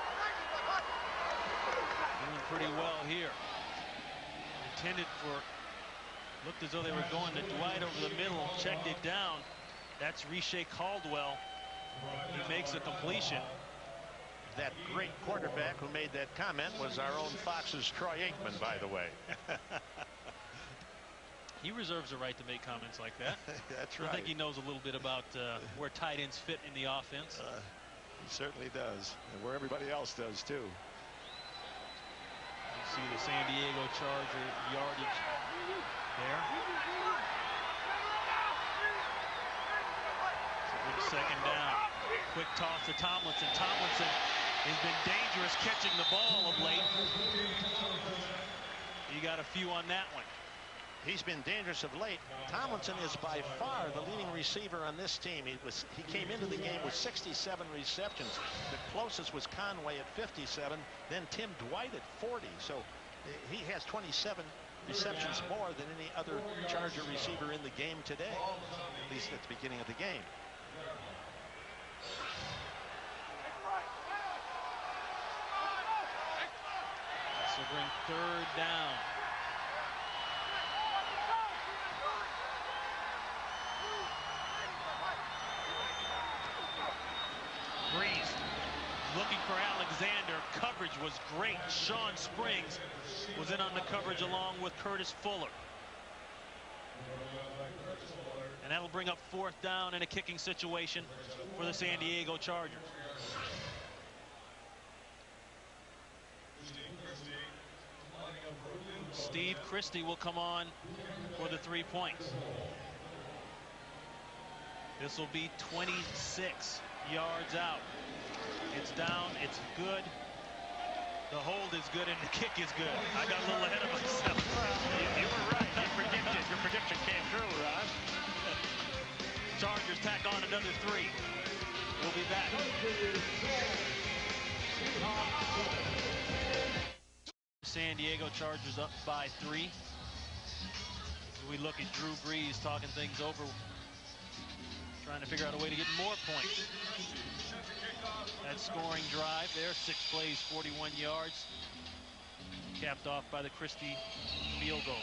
doing pretty well here. Intended for, looked as though they were going to Dwight over the middle, checked it down. That's Riche Caldwell. He makes a completion. That great quarterback who made that comment was our own Fox's Troy Aikman, by the way. He reserves the right to make comments like that. That's right. I think he knows a little bit about where tight ends fit in the offense. He certainly does, and where everybody else does too. You see the San Diego Charger yardage there. It's a good second down. Quick toss to Tomlinson. Tomlinson He's been dangerous catching the ball of late. You got a few on that one. He's been dangerous of late. Tomlinson is by far the leading receiver on this team. He came into the game with 67 receptions. The closest was Conway at 57, then Tim Dwight at 40. So he has 27 receptions more than any other Charger receiver in the game today, at least at the beginning of the game. This will bring third down. Breeze looking for Alexander. Coverage was great. Sean Springs was in on the coverage along with Curtis Fuller. And that'll bring up fourth down in a kicking situation for the San Diego Chargers. Steve Christie will come on for the 3 points. This will be 26 yards out. It's down, it's good. The hold is good and the kick is good. I got a little ahead of myself. You were right. Your prediction came true, Ross. Chargers tack on another 3. We'll be back. San Diego Chargers up by 3. We look at Drew Brees talking things over, trying to figure out a way to get more points. That scoring drive there, 6 plays, 41 yards, capped off by the Christie field goal.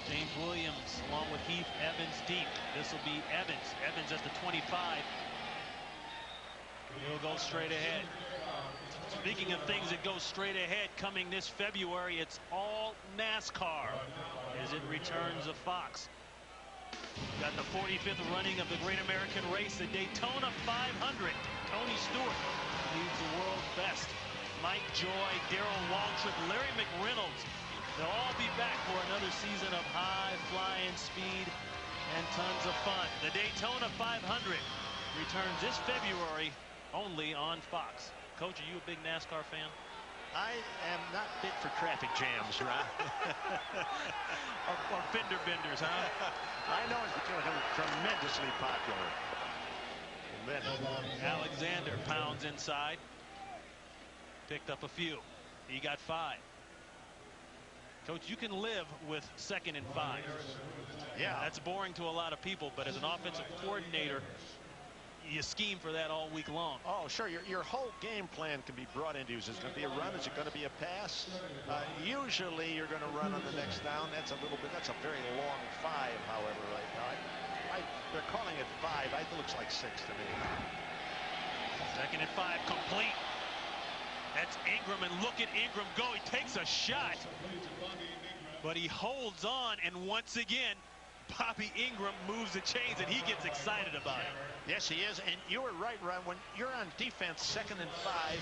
James Williams along with Heath Evans deep. This will be Evans. Evans at the 25. He'll go straight ahead. Speaking of things that go straight ahead, coming this February, it's all NASCAR as it returns to Fox. Got the 45th running of the Great American Race, the Daytona 500. Tony Stewart leads the world's best. Mike Joy, Darrell Waltrip, Larry McReynolds. They'll all be back for another season of high-flying speed and tons of fun. The Daytona 500 returns this February only on Fox. Coach, are you a big NASCAR fan? I am not fit for traffic jams, Ron. or fender benders, huh? I know it's becoming tremendously popular. Alexander pounds inside. Picked up a few. He got 5. Coach, you can live with 2nd and 5. Yeah. That's boring to a lot of people, but as an offensive coordinator, you scheme for that all week long. Oh, sure. Your whole game plan can be brought into use. Is it going to be a run? Is it going to be a pass? Usually you're going to run on the next down. That's a very long 5, however, right now. They're calling it 5. It looks like 6 to me. 2nd and 5 complete. That's Ingram, and look at Ingram go. He takes a shot, but he holds on, and once again, Bobby Ingram moves the chains, and he gets excited about it. Yes, he is, and you were right, Ron. When you're on defense, 2nd and 5,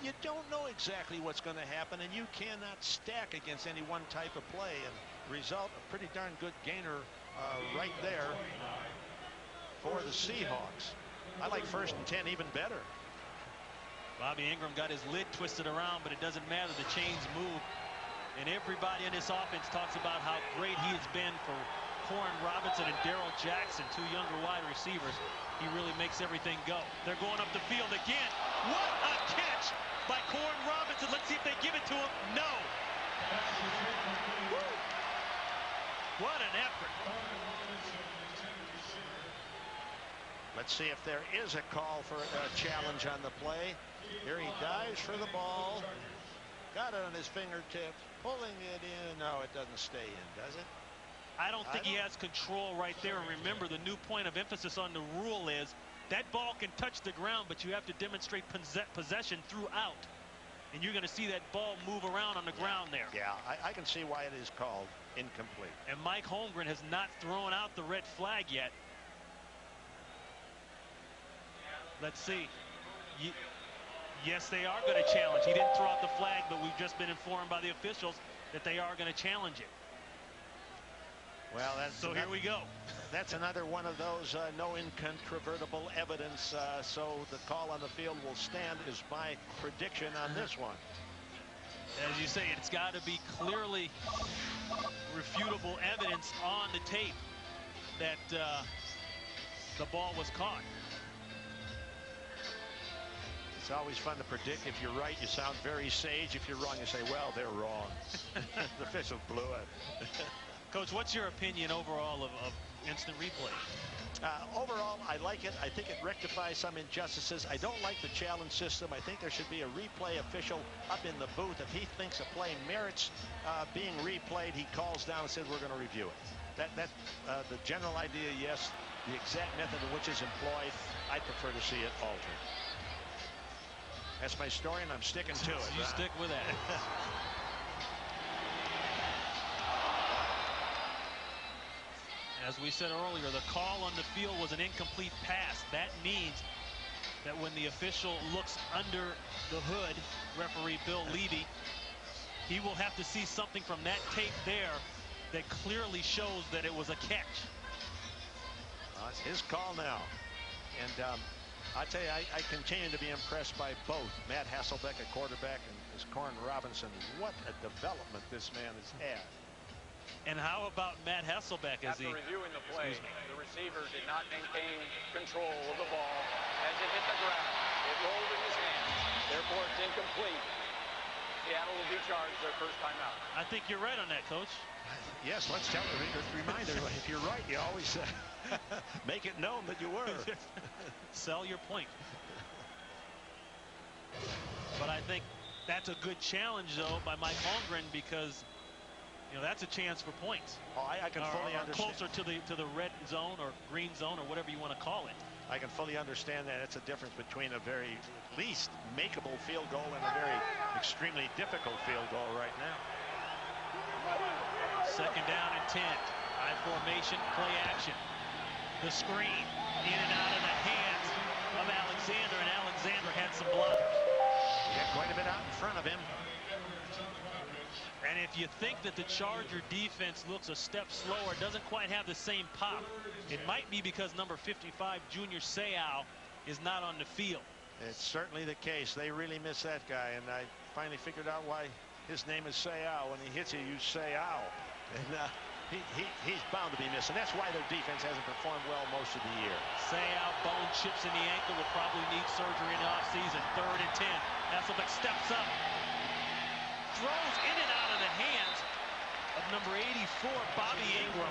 you don't know exactly what's going to happen, and you cannot stack against any one type of play. And result, a pretty darn good gainer right there for the Seahawks. I like 1st and 10 even better. Bobby Ingram got his lid twisted around, but it doesn't matter. The chains move, and everybody in this offense talks about how great he has been for Corn Robinson and Darrell Jackson, 2 younger wide receivers. He really makes everything go. They're going up the field again. What a catch by Corn Robinson. Let's see if they give it to him. No. Woo. What an effort. Let's see if there is a call for a challenge on the play. Here he dives for the ball. Got it on his fingertips. Pulling it in. No, it doesn't stay in, does it? I don't think he has control right there. And remember, the new point of emphasis on the rule is that ball can touch the ground, but you have to demonstrate possession throughout. And you're going to see that ball move around on the ground there. Yeah, I can see why it is called incomplete. And Mike Holmgren has not thrown out the red flag yet. Let's see. Yes, they are going to challenge. He didn't throw out the flag, but we've just been informed by the officials that they are going to challenge it. Well, so here we go. That's another one of those no incontrovertible evidence. So the call on the field will stand is my prediction on this one. As you say, it's got to be clearly refutable evidence on the tape that the ball was caught. It's always fun to predict. If you're right, you sound very sage. If you're wrong, you say, well, they're wrong. The official blew it. Coach, what's your opinion overall of instant replay? Overall, I like it. I think it rectifies some injustices. I don't like the challenge system. I think there should be a replay official up in the booth. If he thinks a play merits being replayed, he calls down and says, we're going to review it. The general idea, yes. The exact method in which it's employed, I prefer to see it altered. That's my story, and I'm sticking to it. You stick with that. As we said earlier, the call on the field was an incomplete pass. That means that when the official looks under the hood, referee Bill Levy, he will have to see something from that tape there that clearly shows that it was a catch. It's his call now. And I tell you, I continue to be impressed by both Matt Hasselbeck, a quarterback, and his Corn Robinson. What a development this man has had. And how about Matt Hasselbeck? After reviewing the play, the receiver did not maintain control of the ball as it hit the ground. It rolled in his hands, therefore it's incomplete. Seattle will be charged their first time out. I think you're right on that, Coach. Yes, let's tell the reminder. If you're right, you always make it known that you were. Sell your point. But I think that's a good challenge, though, by Mike Holmgren, because that's a chance for points. Oh, I can fully understand. Closer to the red zone or green zone or whatever you want to call it. I can fully understand that. It's a difference between a very least makeable field goal and a very extremely difficult field goal right now. Second down and 10. High formation, play action. The screen in and out of the hands of Alexander, and Alexander had some blockers. He had quite a bit out in front of him. And if you think that the Charger defense looks a step slower, doesn't quite have the same pop, it might be because number 55, Junior Seau, is not on the field. It's certainly the case. They really miss that guy, and I finally figured out why his name is Seau. When he hits you, you Seau. And he's bound to be missing. That's why their defense hasn't performed well most of the year. Seau, bone chips in the ankle, will probably need surgery in the offseason. 3rd and 10. Hasselbeck steps up. Throws in and out of the hands of number 84, Bobby Ingram.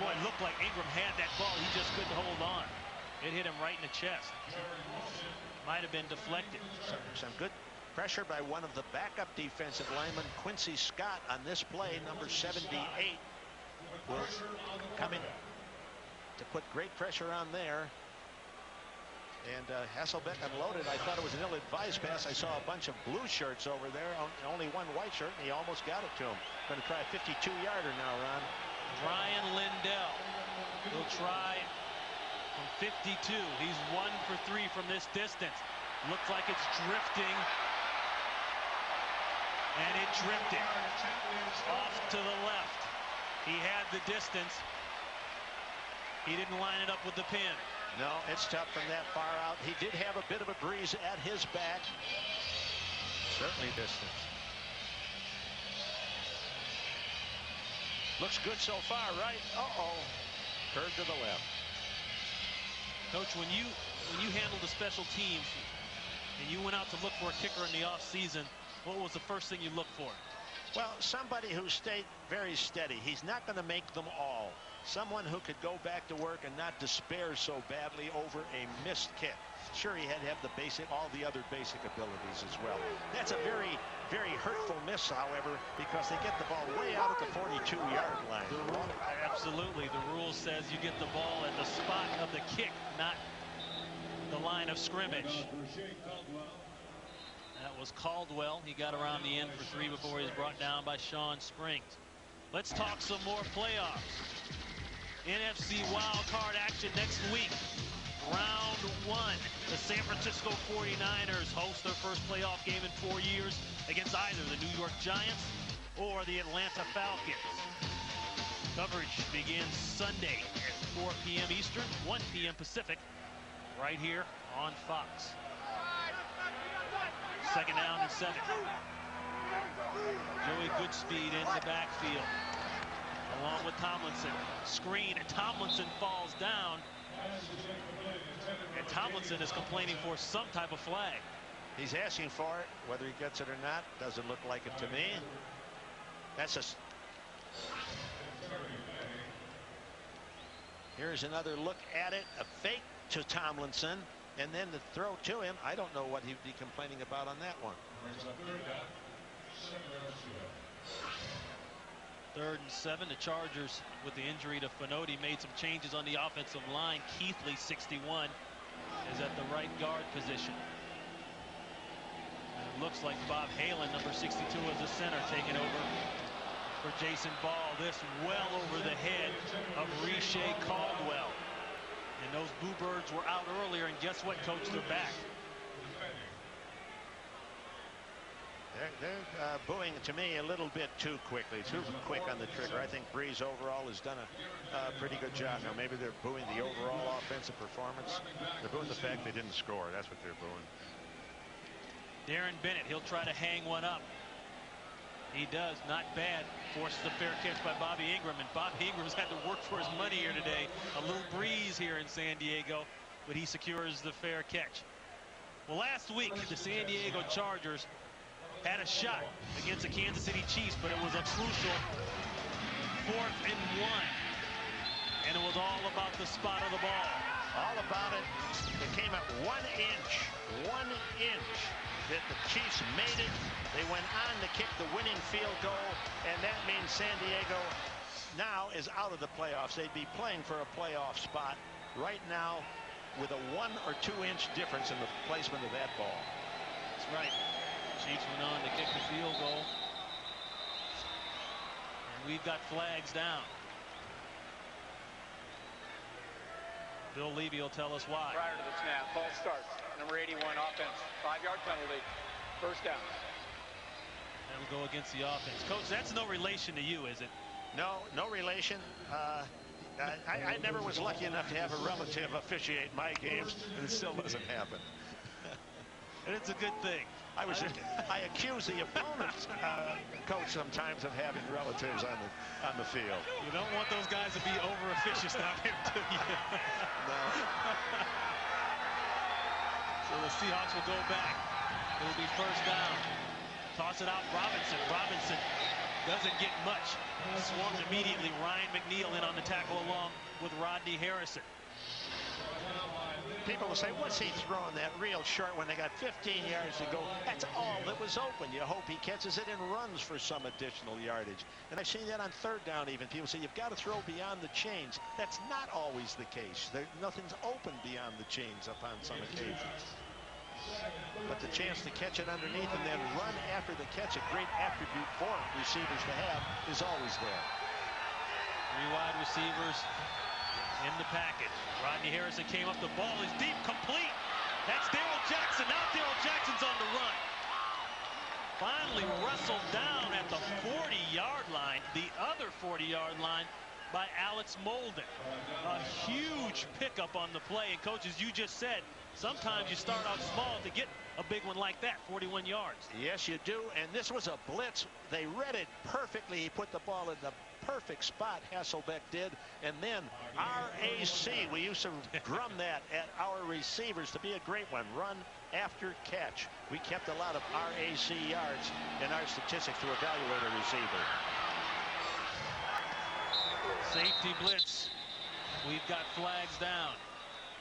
Boy, it looked like Ingram had that ball. He just couldn't hold on. It hit him right in the chest. Might have been deflected. Some good pressure by one of the backup defensive linemen, Quincy Scott, on this play. Number 78 will come in to put great pressure on there. And Hasselbeck unloaded. I thought it was an ill-advised pass. I saw a bunch of blue shirts over there, only one white shirt, and he almost got it to him. Going to try a 52-yarder now, Ron. Ryan Lindell will try from 52. He's 1 for 3 from this distance. Looks like it's drifting. And it drifted off to the left. He had the distance. He didn't line it up with the pin. No, it's tough from that far out. He did have a bit of a breeze at his back. Certainly distance. Looks good so far, right? Uh-oh. Curved to the left. Coach, when you handled the special teams and you went out to look for a kicker in the offseason, what was the first thing you looked for? Well, somebody who stayed very steady. He's not going to make them all. Someone who could go back to work and not despair so badly over a missed kick. Sure, he had to have all the other basic abilities as well. That's a very, very hurtful miss, however, because they get the ball way out at the 42-yard line. Absolutely. The rule says you get the ball at the spot of the kick, not the line of scrimmage. That was Caldwell. He got around the end for 3 before he was brought down by Sean Springs. Let's talk some more playoffs. NFC wild card action next week. Round 1. The San Francisco 49ers host their first playoff game in 4 years against either the New York Giants or the Atlanta Falcons. Coverage begins Sunday at 4 p.m. Eastern, 1 p.m. Pacific, right here on Fox. 2nd down and 7. Joey Goodspeed in the backfield, along with Tomlinson. Screen, and Tomlinson falls down. And Tomlinson is complaining for some type of flag. He's asking for it. Whether he gets it or not doesn't look like it to me. That's a... Here's another look at it. A fake to Tomlinson, and then the throw to him. I don't know what he'd be complaining about on that one. 3rd and 7. The Chargers, with the injury to Finoti, made some changes on the offensive line. Keithley, 61, is at the right guard position. And it looks like Bob Halen, number 62, is the center, taking over for Jason Ball. This well over the head of Riche Caldwell. And those Boo Birds were out earlier, and guess what, Coach? They're back. They're booing to me a little bit too quickly, too quick on the trigger. I think Breeze overall has done a pretty good job. Now maybe they're booing the overall offensive performance. They're booing the fact they didn't score. That's what they're booing. Darren Bennett, he'll try to hang one up. He does, not bad. Forces a fair catch by Bobby Ingram, and Bobby Ingram's had to work for his money here today. A little breeze here in San Diego, but he secures the fair catch. Well, last week the San Diego Chargers had a shot against the Kansas City Chiefs, but it was a crucial 4th and 1. And it was all about the spot of the ball. All about it. It came at 1 inch. 1 inch. That the Chiefs made it. They went on to kick the winning field goal, and that means San Diego now is out of the playoffs. They'd be playing for a playoff spot right now with a 1 or 2 inch difference in the placement of that ball. That's right. Chiefs went on to kick the field goal. And we've got flags down. Bill Levy will tell us why. Prior to the snap, false start. Number 81 offense. 5-yard penalty. 1st down. That'll go against the offense. Coach, that's no relation to you, is it? No, no relation. I never was lucky enough to have a relative officiate my games, and it still doesn't happen. And it's a good thing. I accuse the opponent's coach sometimes of having relatives on the field. You don't want those guys to be over officious down here, do you? No. So the Seahawks will go back. It'll be 1st down. Toss it out, Robinson. Robinson doesn't get much. Swung immediately. Ryan McNeil in on the tackle along with Rodney Harrison. People will say, what's he throwing that real short when they got 15 yards to go? That's all that was open. You hope he catches it and runs for some additional yardage. And I've seen that on 3rd down even. People say you've got to throw beyond the chains. That's not always the case. Nothing's open beyond the chains upon some occasions. But the chance to catch it underneath and then run after the catch, a great attribute for receivers to have, is always there. 3 wide receivers in the package. Rodney Harrison came up. The ball is deep, complete. That's Darrell Jackson. Now Darrell Jackson's on the run. Finally wrestled down at the 40-yard line, the other 40-yard line, by Alex Molden. A huge pickup on the play. And Coach, as you just said, sometimes you start out small to get a big one like that, 41 yards. Yes, you do. And this was a blitz. They read it perfectly. He put the ball in the perfect spot, Hasselbeck did. And then RAC, we used to drum that at our receivers to be a great one. Run after catch. We kept a lot of RAC yards in our statistics to evaluate a receiver. Safety blitz. We've got flags down.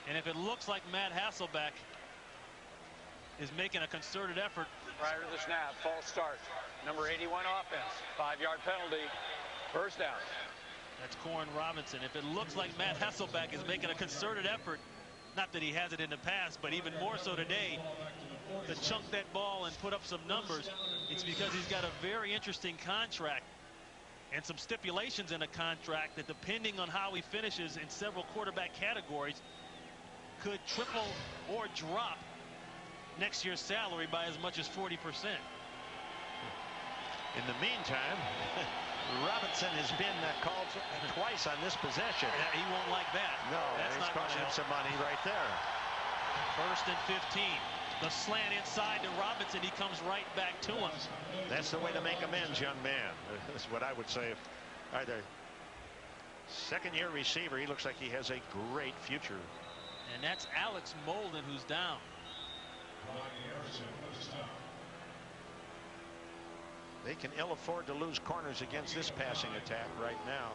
And if it looks like Matt Hasselbeck is making a concerted effort. Prior to the snap, false start. Number 81 offense. 5-yard penalty. 1st down. That's Corn Robinson. If it looks like Matt Hasselbeck is making a concerted effort, not that he has it in the past, but even more so today, to chunk that ball and put up some numbers, it's because he's got a very interesting contract and some stipulations in a contract that, depending on how he finishes in several quarterback categories, could triple or drop next year's salary by as much as 40%. In the meantime, Robinson has been called twice on this possession. Yeah, he won't like that. No, that's it's not costing him some money right there. 1st and 15. The slant inside to Robinson. He comes right back to him. That's the way to make amends, young man. That's what I would say. Either second-year receiver, he looks like he has a great future. And that's Alex Molden who's down. They can ill afford to lose corners against this passing attack right now.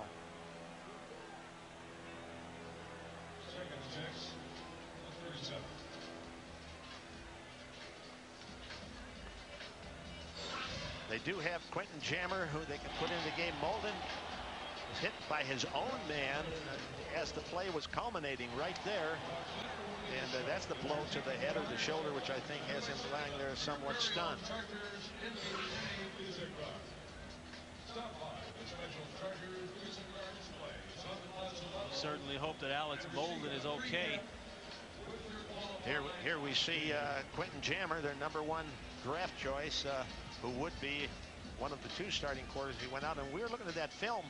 They do have Quentin Jammer, who they can put in the game. Molden was hit by his own man as the play was culminating right there. And that's the blow to the head or the shoulder, which I think has him lying there somewhat stunned. Certainly hope that Alex Molden is okay. Here we see Quentin Jammer, their #1 draft choice, who would be one of the 2 starting quarters. He went out, and we were looking at that film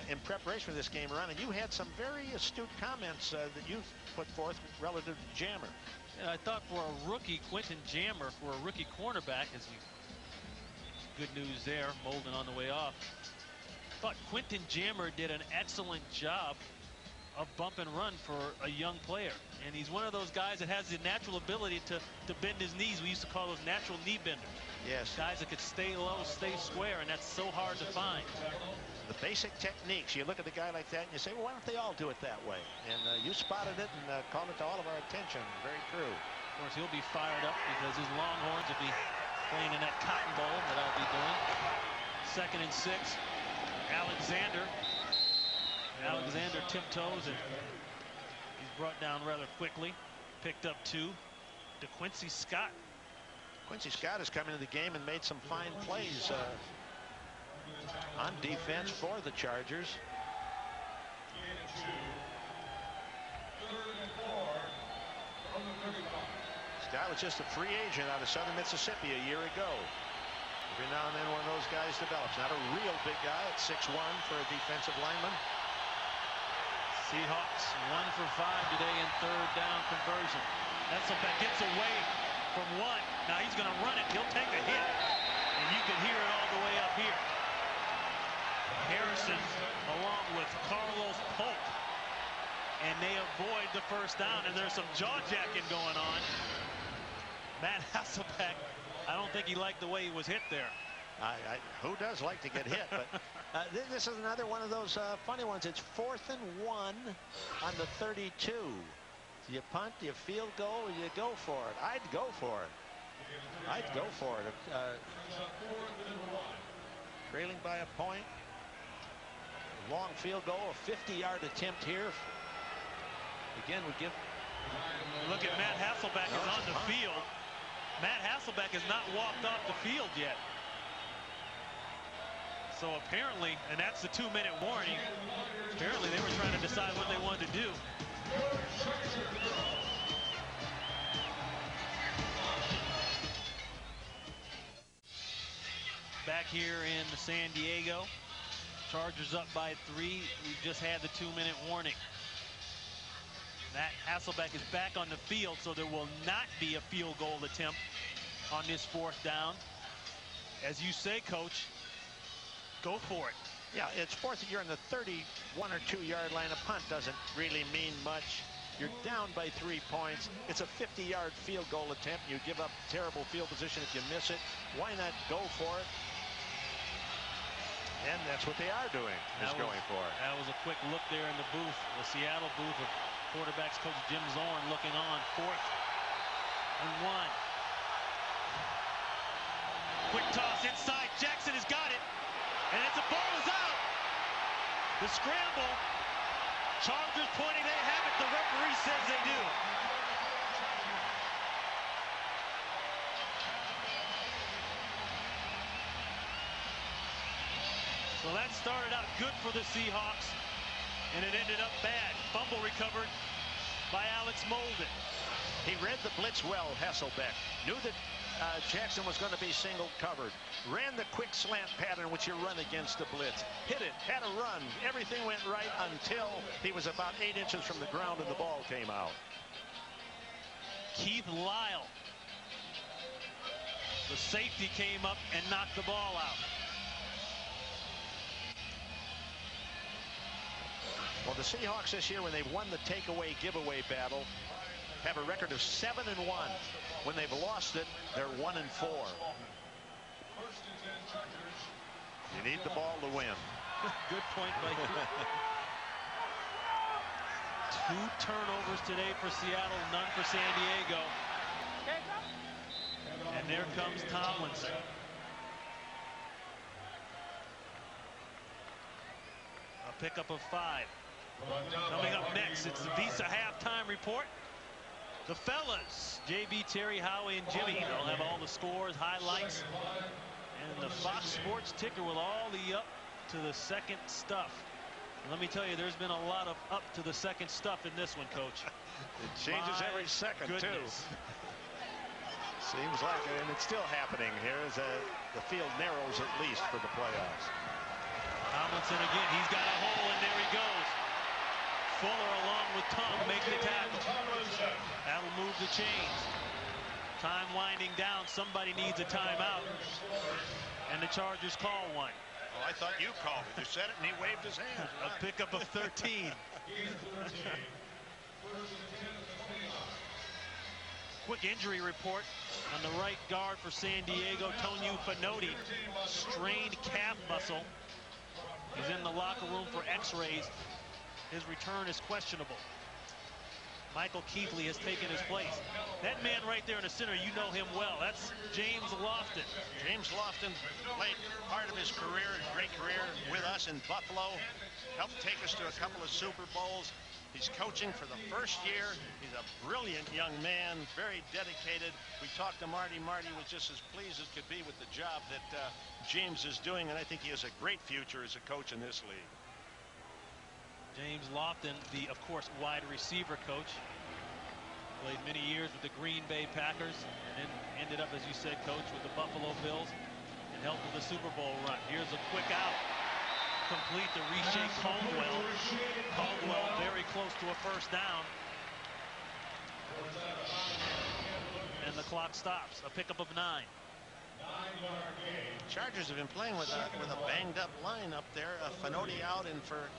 in preparation for this game, Ron, and you had some very astute comments that you put forth relative to Jammer. And I thought for a rookie, Quentin Jammer, for a rookie cornerback, good news there. Molden on the way off. Thought Quentin Jammer did an excellent job of bump and run for a young player, and he's one of those guys that has the natural ability to bend his knees. We used to call those natural knee benders. Yes. Guys that could stay low, stay square, and that's so hard to find. The basic techniques. You look at a guy like that and you say, well, why don't they all do it that way? And you spotted it and called it to all of our attention. Very true. Of course, he'll be fired up because his Longhorns will be playing in that Cotton Bowl that I'll be doing. 2nd and 6. Alexander tiptoes, and he's brought down rather quickly. Picked up 2 to Quincy Scott. Quincy Scott has come into the game and made some fine plays on defense for the Chargers. Scott was just a free agent out of Southern Mississippi a year ago. Every now and then one of those guys develops. Not a real big guy at 6'1" for a defensive lineman. Seahawks 1 for 5 today in 3rd down conversion. Hasselbeck gets away from 1. Now he's going to run it. He'll take a hit. And you can hear it all the way up here. Harrison along with Carlos Polk. And they avoid the 1st down. And there's some jaw-jacking going on. Matt Hasselbeck, I don't think he liked the way he was hit there. Who does like to get hit? But this is another one of those funny ones. It's 4th and 1 on the 32. Do you punt, do you field goal, or you go for it? I'd go for it. I'd go for it. Trailing by a point. Long field goal, a 50-yard attempt here. Again, we give. Look at Matt Hasselbeck is on the field. Matt Hasselbeck has not walked off the field yet. So apparently, and that's the 2-minute warning, apparently they were trying to decide what they wanted to do. Back here in San Diego, Chargers up by 3. We've just had the 2-minute warning. Matt Hasselbeck is back on the field, so there will not be a field goal attempt on this 4th down. As you say, Coach, go for it. Yeah, it's 4th and you're in the 31 or 2-yard line. A punt doesn't really mean much. You're down by 3 points. It's a 50-yard field goal attempt. You give up terrible field position if you miss it. Why not go for it? And that's what they are doing, going for it. That was a quick look there in the booth, the Seattle booth of quarterbacks coach Jim Zorn looking on. 4th and 1. Quick toss inside. Jackson has got it. And it's a ball is out. The scramble. Chargers pointing they have it. The referee says they do. So that started out good for the Seahawks, and it ended up bad. Fumble recovered by Alex Molden. He read the blitz well, Hasselbeck. Knew that Jackson was going to be single covered. Ran the quick slant pattern which you run against the blitz. Hit it, had a run. Everything went right until he was about 8 inches from the ground and the ball came out. Keith Lyle, the safety, came up and knocked the ball out. Well, the Seahawks this year, when they've won the takeaway giveaway battle, have a record of 7-1. When they've lost it, they're 1-4. You need the ball to win. Good point by Keith. 2 turnovers today for Seattle, none for San Diego. And there comes Tomlinson. A pickup of 5. Coming up next, it's the Visa halftime report. The fellas, JB, Terry, Howie, and Jimmy. They'll have all the scores, highlights, and the Fox Sports ticker with all the up to the second stuff. Let me tell you, there's been a lot of up to the second stuff in this one, Coach. It changes every second, goodness. too. Seems like it, and it's still happening here as the field narrows at least for the playoffs. Tomlinson again. He's got a hole, and there he goes. Fuller along with Tongue make the tackle. That'll move the chains. Time winding down. Somebody needs a timeout, and the Chargers call one. Oh, I thought you called it. You said it, and he waved his hand. A pickup of 13. Quick injury report on the right guard for San Diego. Tonu Fanotti, strained calf muscle. He's in the locker room for x-rays. His return is questionable. Michael Keithley has taken his place. That man right there in the center, you know him well. That's James Lofton. James Lofton played part of his career, great career, with us in Buffalo. Helped take us to a couple of Super Bowls. He's coaching for the first year. He's a brilliant young man, very dedicated. We talked to Marty. Marty was just as pleased as could be with the job that James is doing, and I think he has a great future as a coach in this league. James Lofton, the, of course, wide receiver coach. Played many years with the Green Bay Packers, and then ended up, as you said, coach, with the Buffalo Bills, and helped with the Super Bowl run. Here's a quick out. Complete to Riche Caldwell. Caldwell very close to a first down. And the clock stops. A pickup of 9. Chargers have been playing with a banged up line up there. Fanotti out, and for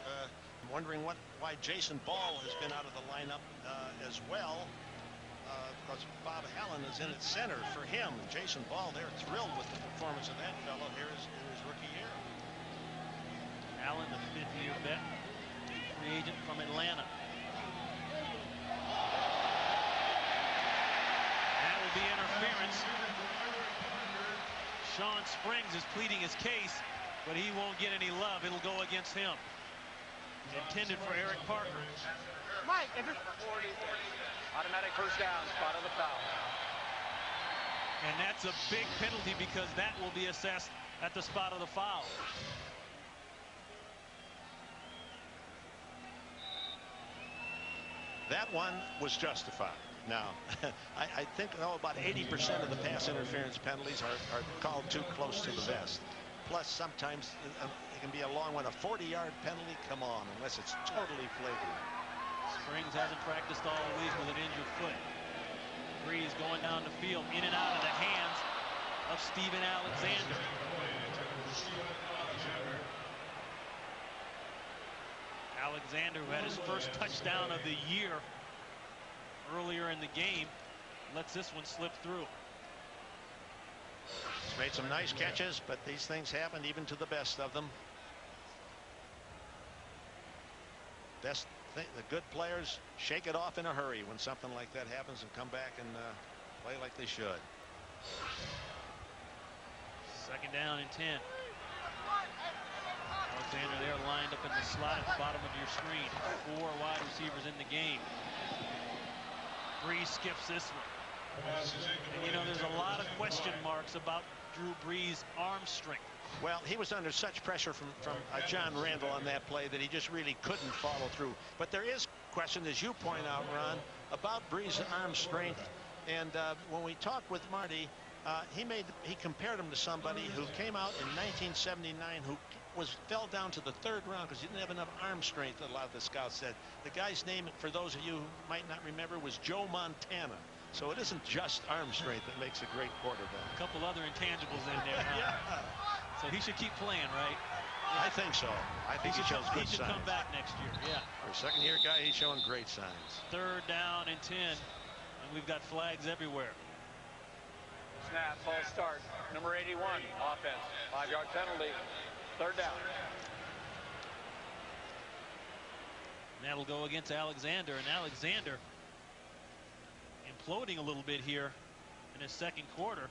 I'm wondering why Jason Ball has been out of the lineup as well, because Bob Allen is in at center for him. Jason Ball, they're thrilled with the performance of that fellow here in his rookie year. Allen, the 5th-year vet, free agent from Atlanta. That will be interference. Sean Springs is pleading his case, but he won't get any love. It'll go against him. Intended for Eric Parker. Mike, if it's 40, automatic first down, spot of the foul. And that's a big penalty because that will be assessed at the spot of the foul. That one was justified. Now, I think about 80% of the pass interference penalties are called too close to the vest. Plus, sometimes it can be a long one. A 40-yard penalty, come on, unless it's totally flagrant. Springs hasn't practiced all week with an injured foot. Breeze going down the field, in and out of the hands of Steven Alexander. Alexander, who had his first touchdown of the year earlier in the game, lets this one slip through. He's made some nice catches, but these things happen even to the best of them. The good players shake it off in a hurry when something like that happens and come back and play like they should. 2nd down and 10. Alexander there lined up in the slot at the bottom of your screen. 4 wide receivers in the game. Breeze skips this one. And, you know, there's a lot of question marks about Drew Brees' arm strength. Well, he was under such pressure from John Randall on that play that he just really couldn't follow through. But there is question, as you point out, Ron, about Brees' arm strength. And when we talked with Marty, He compared him to somebody who came out in 1979 who fell down to the third round because he didn't have enough arm strength, a lot of the scouts said. The guy's name, for those of you who might not remember, was Joe Montana. So it isn't just arm strength that makes a great quarterback. A couple other intangibles in there. Huh? Yeah. So he should keep playing, right? I think so. I think he shows good signs. He should come back next year, yeah. For a second-year guy, he's showing great signs. 3rd down and 10, and we've got flags everywhere. Snap, false start. Number 81, offense. 5-yard penalty. 3rd down. And that'll go against Alexander, and Alexander imploding a little bit here in his second quarter.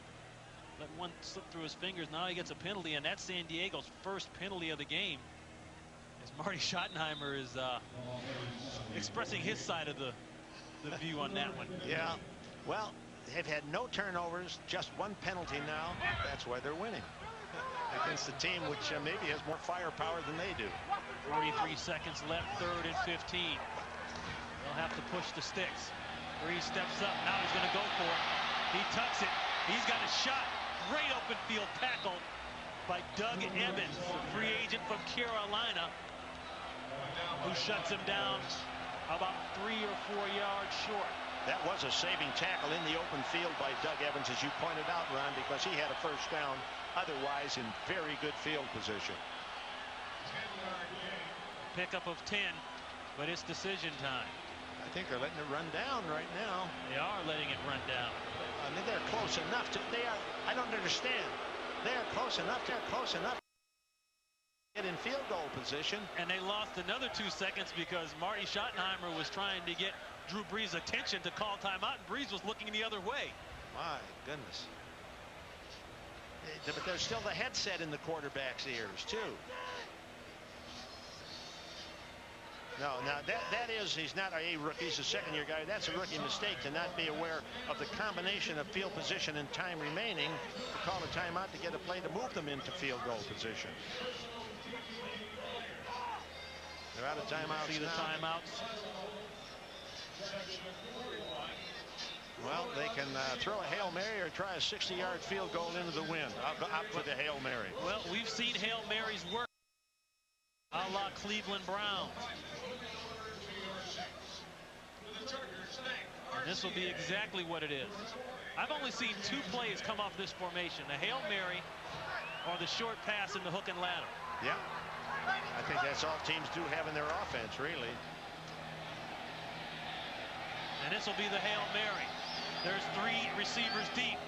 Let one slip through his fingers. Now he gets a penalty, and that's San Diego's first penalty of the game. As Marty Schottenheimer is expressing his side of the view on that one. Yeah, well, they've had no turnovers, just 1 penalty now. That's why they're winning against a team which maybe has more firepower than they do. 43 seconds left, 3rd and 15. They'll have to push the sticks. Bree steps up. Now he's going to go for it. He tucks it. He's got a shot. Great open field tackle by Doug Evans, the free agent from Carolina, who shuts him down about 3 or 4 yards short. That was a saving tackle in the open field by Doug Evans, as you pointed out, Ron, because he had a first down, otherwise in very good field position. Pickup of 10, but it's decision time. I think they're letting it run down right now. They are letting it run down. I mean, they're close enough to. I don't understand. They're close enough. They're close enough to get in field goal position. And they lost another 2 seconds because Marty Schottenheimer was trying to get Drew Brees' attention to call timeout, and Brees was looking the other way. My goodness. But there's still the headset in the quarterback's ears, too. No, now he's not a rookie, he's a second-year guy. That's a rookie mistake to not be aware of the combination of field position and time remaining to call a timeout to get a play to move them into field goal position. They're out of timeouts. See the timeouts? Well, they can throw a Hail Mary or try a 60-yard field goal into the wind. I'll opt for the Hail Mary. Well, we've seen Hail Marys work. A la Cleveland Browns. And this will be exactly what it is. I've only seen 2 plays come off this formation, the Hail Mary or the short pass in the hook and ladder. Yeah, I think that's all teams do have in their offense, really. And this will be the Hail Mary. There's 3 receivers deep,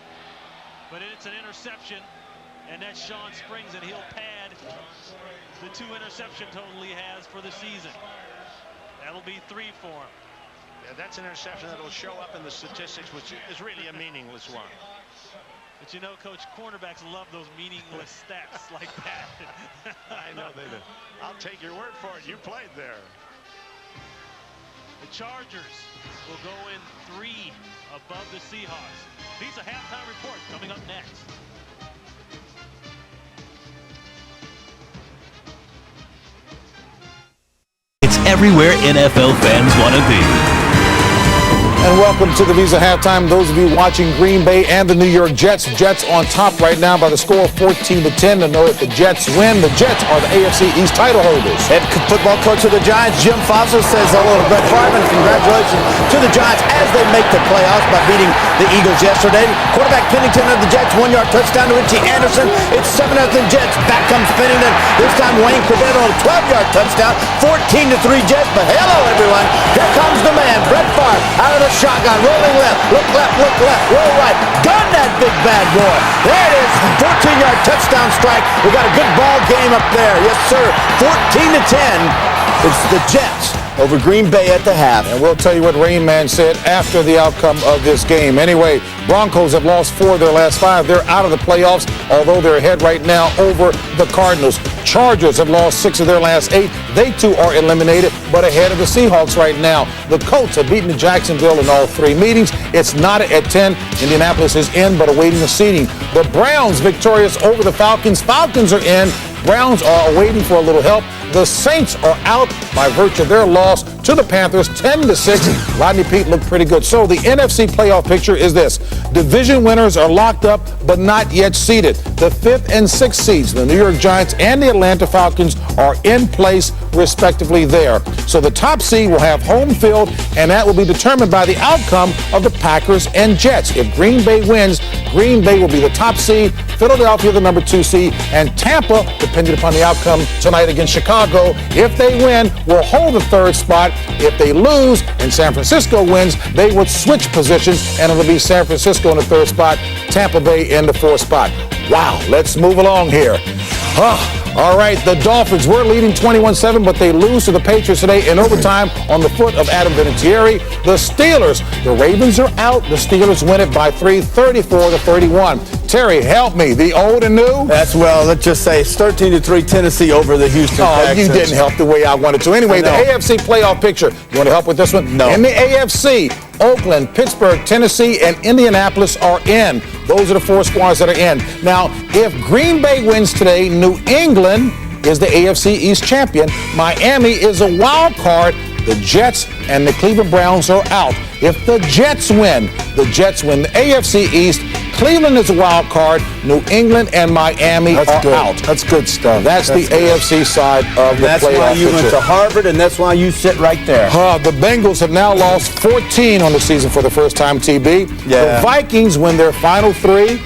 but it's an interception, and that's Sean Springs, and he'll pad the 2 interception total he has for the season. That'll be 3 for him. Yeah, that's an interception that'll show up in the statistics, which is really a meaningless one. But you know, Coach, cornerbacks love those meaningless stats like that. I know they do. I'll take your word for it. You played there. The Chargers will go in 3 above the Seahawks. These are halftime reports coming up next. It's everywhere NFL fans want to be. And welcome to the Visa Halftime. Those of you watching Green Bay and the New York Jets. Jets on top right now by the score of 14-10 to know that the Jets win. The Jets are the AFC East title holders. Head football coach of the Giants, Jim Fossil, says hello to Brett Favre and congratulations to the Giants as they make the playoffs by beating the Eagles yesterday. Quarterback Pennington of the Jets, 1-yard touchdown to Richie Anderson. It's 7-0 Jets. Back comes Pennington. This time Wayne Corbett on a 12-yard touchdown. 14-3 Jets. But hello everyone. Here comes the man, Brett Favre, out of the shotgun, rolling left, look left, roll right, gun that big bad boy. There it is, 14-yard touchdown strike. We got a good ball game up there. Yes, sir. 14-10. It's the Jets over Green Bay at the half. And we'll tell you what Rain Man said after the outcome of this game. Anyway, Broncos have lost 4 of their last 5. They're out of the playoffs, although they're ahead right now over the Cardinals. Chargers have lost 6 of their last 8. They too are eliminated, but ahead of the Seahawks right now. The Colts have beaten Jacksonville in all 3 meetings. It's knotted at 10. Indianapolis is in, but awaiting the seeding. The Browns victorious over the Falcons. Falcons are in. Browns are waiting for a little help. The Saints are out by virtue of their loss to the Panthers 10-6. Rodney Peete looked pretty good. So the NFC playoff picture is this. Division winners are locked up but not yet seeded. The 5th and 6th seeds, the New York Giants and the Atlanta Falcons, are in place respectively there. So the top seed will have home field, and that will be determined by the outcome of the Packers and Jets. If Green Bay wins, Green Bay will be the top seed, Philadelphia the number 2 seed, and Tampa, depending upon the outcome tonight against Chicago, if they win, will hold the 3rd spot. If they lose and San Francisco wins, they would switch positions, and it'll be San Francisco in the 3rd spot, Tampa Bay in the 4th spot. Wow, let's move along here. All right, the Dolphins were leading 21-7, but they lose to the Patriots today in overtime on the foot of Adam Vinatieri. The Steelers, the Ravens are out. The Steelers win it by 3, 34-31. Terry, help me. The old and new? Let's just say it's 13-3 Tennessee over the Houston Texans. You didn't help the way I wanted to. Anyway, the AFC playoff picture. You want to help with this one? No. In the AFC, Oakland, Pittsburgh, Tennessee, and Indianapolis are in. Those are the 4 squads that are in. Now, if Green Bay wins today, New England is the AFC East champion. Miami is a wild card. The Jets and the Cleveland Browns are out. If the Jets win the AFC East. Cleveland is a wild card. New England and Miami are out. That's good stuff. That's the AFC side of the playoff picture. That's why you went to Harvard, and that's why you sit right there. The Bengals have now lost 14 on the season for the first time, TB. Yeah. The Vikings win their final 3.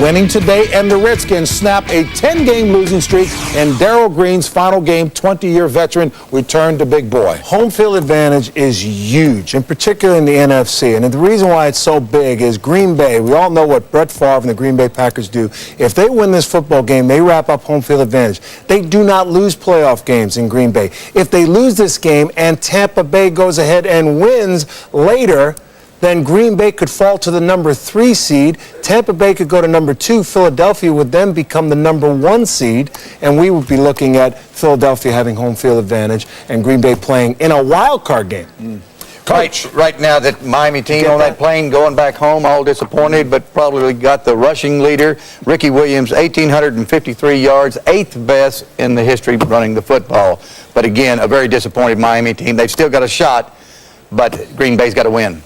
Winning today, and the Redskins snap a 10-game losing streak, and Darryl Green's final game, 20-year veteran, returned to big boy. Home field advantage is huge, and particularly in the NFC. And the reason why it's so big is Green Bay. We all know what Brett Favre and the Green Bay Packers do. If they win this football game, they wrap up home field advantage. They do not lose playoff games in Green Bay. If they lose this game and Tampa Bay goes ahead and wins later, then Green Bay could fall to the number 3 seed. Tampa Bay could go to number 2. Philadelphia would then become the number 1 seed, and we would be looking at Philadelphia having home field advantage and Green Bay playing in a wild card game. Coach. Right now, that Miami team on that plane going back home, all disappointed, but probably got the rushing leader, Ricky Williams, 1,853 yards, 8th best in the history running the football. But again, a very disappointed Miami team. They've still got a shot, but Green Bay's got to win.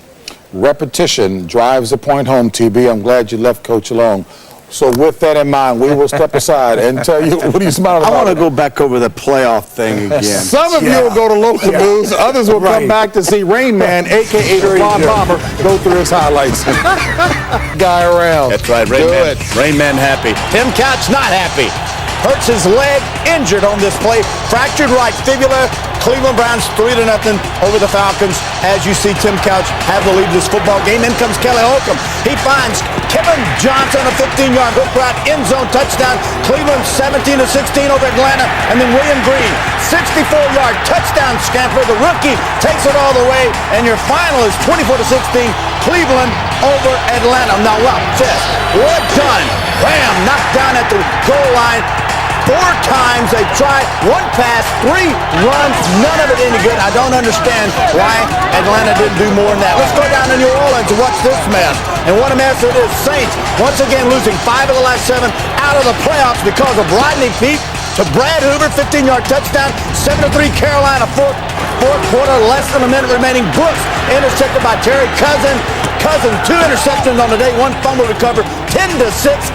Repetition drives the point home, TB. I'm glad you left Coach alone. So with that in mind, we will step aside and tell you, what are you smiling about? I want to go back over the playoff thing again. Some of you will go to local news. Others will come back to see Rain Man, a.k.a. the Bomb Bomber, go through his highlights. Guy around. That's right, Rain Man happy. Tim Couch not happy. Hurts his leg, injured on this play. Fractured right fibula. Cleveland Browns 3-0 over the Falcons. As you see, Tim Couch have the lead of this football game. In comes Kelly Holcomb. He finds Kevin Johnson, a 15-yard hook route, end zone touchdown. Cleveland 17-16 over Atlanta. And then William Green, 64-yard touchdown scamper. The rookie takes it all the way. And your final is 24-16, Cleveland over Atlanta. Now watch this. What done? Bam! Knocked down at the goal line. 4 times they tried, 1 pass, 3 runs, none of it any good. I don't understand why Atlanta didn't do more than that. Let's go down to New Orleans and watch this mess. And what a mess it is. Saints once again losing 5 of the last 7 out of the playoffs because of Rodney Peete to Brad Hoover, 15-yard touchdown, 7-3 Carolina, fourth quarter, less than a minute remaining. Brooks intercepted by Terry Cousins. 2 interceptions on the day, 1 fumble recovered. 10-6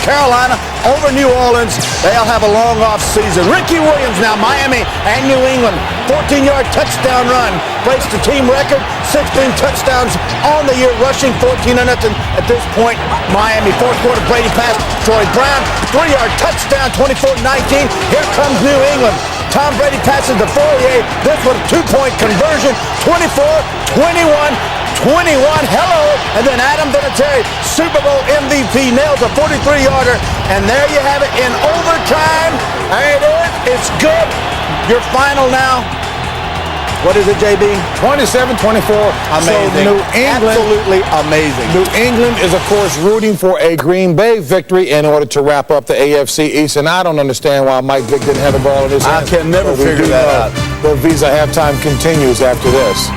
Carolina over New Orleans. They'll have a long off season. Ricky Williams now, Miami and New England. 14-yard touchdown run. Breaks the team record. 16 touchdowns on the year, rushing 14-0 at this point. Miami, 4th quarter, Brady pass. Troy Brown, 3-yard touchdown, 24-19. Here comes New England. Tom Brady passes to Fourier. This was a 2-point conversion. 24-21. Hello, and then Adam Vinatieri, Super Bowl MVP, nails a 43-yarder, and there you have it in overtime. There it is. It's good. Your final now. What is it, JB? 27-24. Amazing. So New England, absolutely amazing. New England is, of course, rooting for a Green Bay victory in order to wrap up the AFC East, and I don't understand why Mike Vick didn't have the ball in his hands. I can never figure that out. The Visa halftime continues after this.